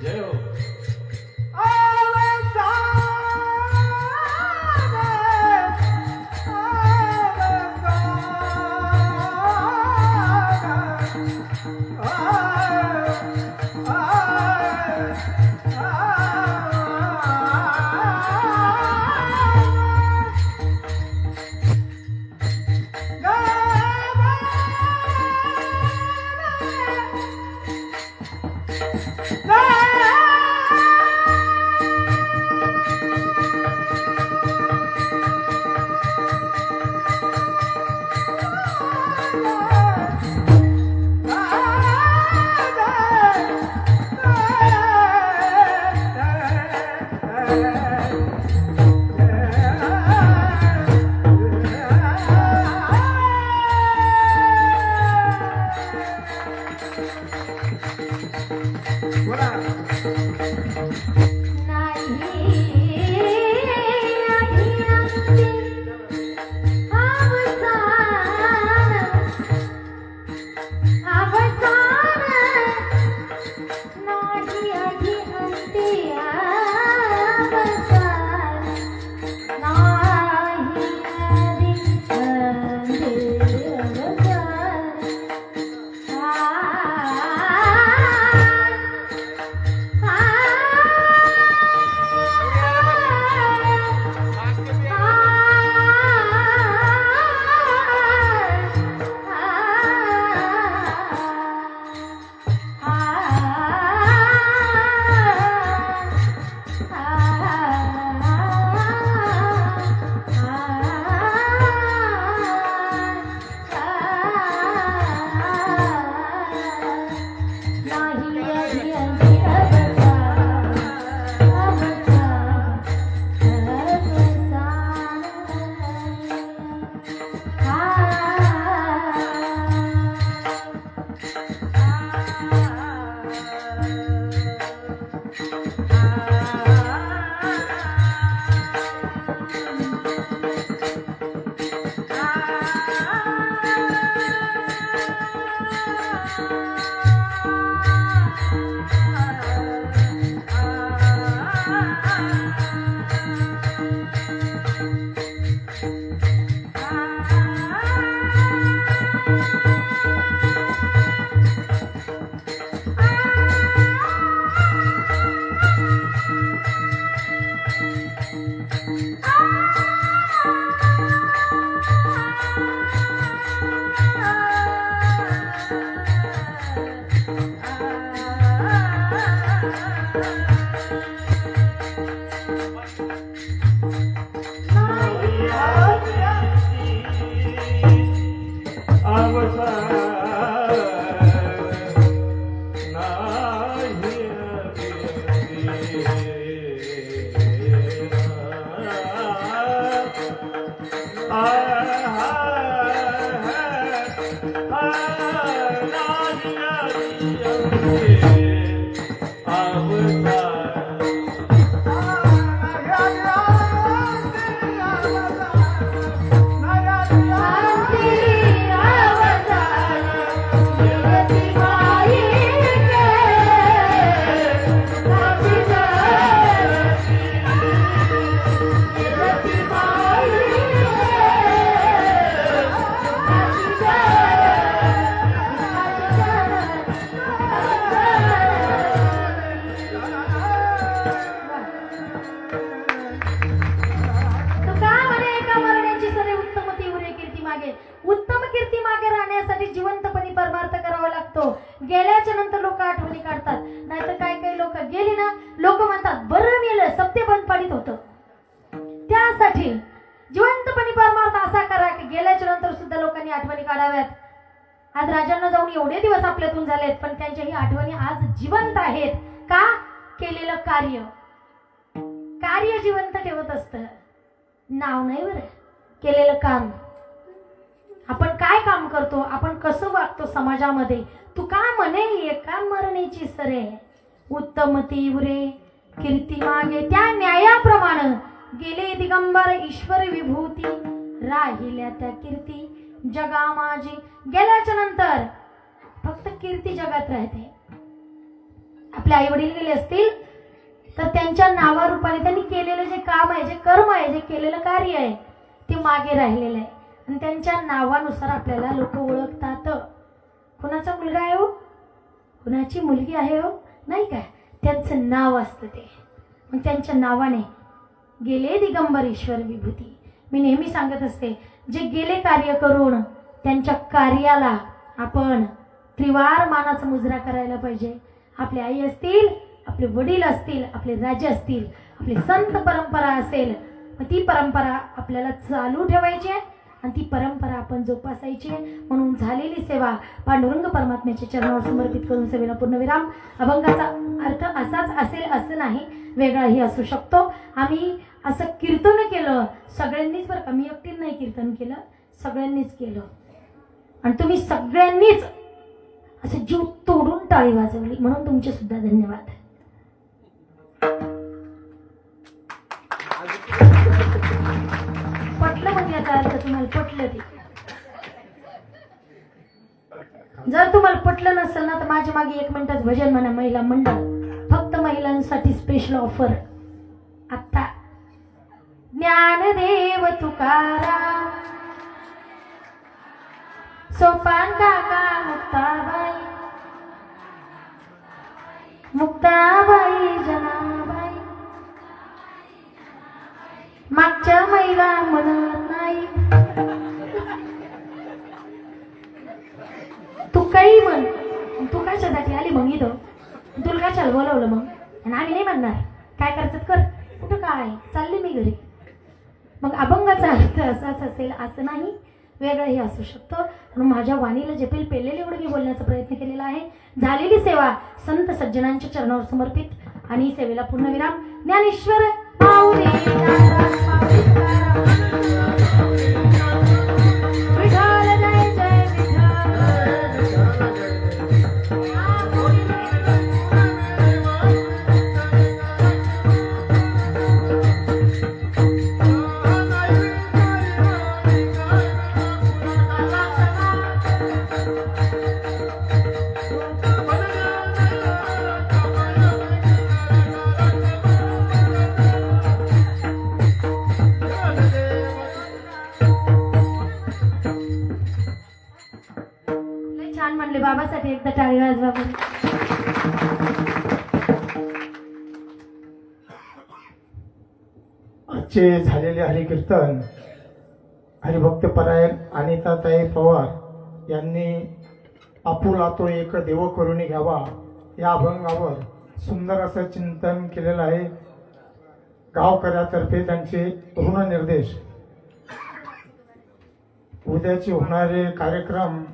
जय हो उत्तम कीर्ती मागे राहण्यासाठी जिवंतपणे परमार्थ करावा लागतो. गेल्याच्या नंतर लोक आठवणी काढतात. नाहीतर काही काही लोक गेली ना, लोक म्हणतात बरं मेलं, सत्य बंद पाडीत होतं. त्यासाठी जिवंतपणे परमार्थ असा करा की गेल्याच्या नंतर सुद्धा लोकांनी आठवणी काढाव्यात. आज राजांना जाऊन एवढे दिवस आपल्यातून झालेत, पण त्यांच्याही आठवणी आज जिवंत आहेत. का? केलेलं कार्य. कार्य जिवंत ठेवत असतं, नाव नाही बरं. केलेलं काम. आपण काय काम करतो, आपण कसं वागतो समाजामध्ये. तू का म्हणे एका मरणेची सरे, उत्तम तीव्रे कीर्ती मागे त्या न्यायाप्रमाणे गेले दिगंबर ईश्वर विभूती, राहिल्या त्या कीर्ती जगा माझी. गेल्याच्या नंतर फक्त कीर्ती जगात राहते. आपले आई वडील गेले असतील तर त्यांच्या नावारूपाने त्यांनी केलेलं जे काम आहे, जे कर्म आहे, जे केलेलं कार्य आहे ते मागे राहिलेलं आहे. आणि त्यांच्या नावानुसार आपल्याला लोक ओळखतात. कुणाचा मुलगा आहे हो, कुणाची मुलगी आहे हो, नाही काय, त्यांचं नाव असतं ते. मग त्यांच्या नावाने गेले दिगंबर ईश्वर विभूती. मी नेहमी सांगत असते, जे गेले कार्य करून त्यांच्या कार्याला आपण त्रिवार मानाचा मुजरा करायला पाहिजे. आपली आई असतील, आपले वडील असतील, आपले राजे असतील, आपली संत परंपरा असेल, मग ती परंपरा आपल्याला चालू ठेवायची आहे आणि ती परंपरा आपण जोपासायची. म्हणून झालेली सेवा पांडुरंग परमात्म्याच्या चरणावर समर्पित करून सेवेला पूर्णविराम. अभंगाचा अर्थ असाच असेल असं नाही, वेगळाही असू शकतो. आम्ही असं कीर्तन केलं सगळ्यांनीच बरं का, मी एकटीने नाही कीर्तन केलं, सगळ्यांनीच केलं. आणि तुम्ही सगळ्यांनीच असं जीव तोडून टाळी वाजवली, म्हणून तुमचे सुद्धा धन्यवाद. पटलं म्हणजे याचा अर्थ तुम्हाला पटलं ते. जर तुम्हाला पटलं नसेल ना तर माझ्या मागे 1 मिनिटाच भजन म्हणा. महिला मंडळ, फक्त महिलांसाठी स्पेशल ऑफर. आता ज्ञानदेव तुकाराम, सोपान काका, मुक्ताबाई जनाबाई, मागच्या महिला म्हणत नाही. तू काही म्हण, तू कशासाठी आली मग इथं, तुला कशाला बोलवलं मग. आणि आम्ही नाही म्हणणार, काय करायचं कर, कुठं काय चालले मी घरी. मग अभंगाचा अर्थ असाच असेल असं नाही, वेगळंही असू शकतो. म्हणून माझ्या वाणीला जपेल पेलेले एवढं मी बोलण्याचा प्रयत्न केलेला आहे. झालेली सेवा संत सज्जनांच्या चरणावर समर्पित आणि सेवेला पूर्णविराम. ज्ञानेश्वर पाऊले बाबासाठी एकदा टाळी वाजवा. आजचे झालेले हरिकीर्तन हरिभक्त परायण अनिताताई पवार यांनी आपुला तो एक देव करून घ्यावा या अभंगावर सुंदर असं चिंतन केलेलं आहे. गावकऱ्यातर्फे त्यांचे ऋणनिर्देश. उद्याचे होणारे कार्यक्रम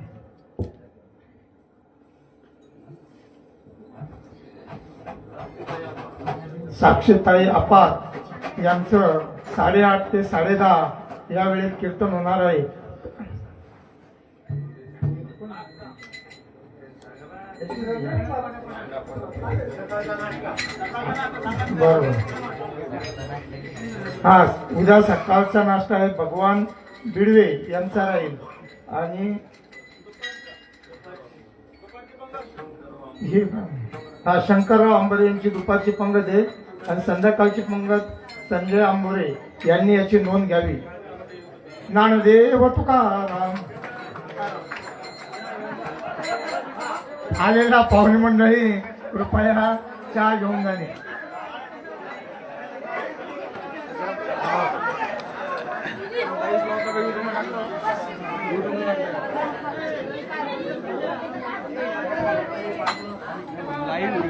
साक्षीताई अपार यांचं 8:30 ते 10:30 या वेळेत कीर्तन होणार आहे. बरोबर. हा, उद्या सकाळचा नाश्ता आहे भगवान बिडवे यांचा राहील आणि हा शंकरराव आंबोरे यांची दुपारची पंगत आहे आणि संध्याकाळची पंगत संजय आंबोरे यांनी याची नोंद घ्यावी. ज्ञानदेव तुकाराम. आलेला पाहुणे मंडळी कृपया चहा घेऊन जाणे. लाईव्ह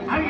आणि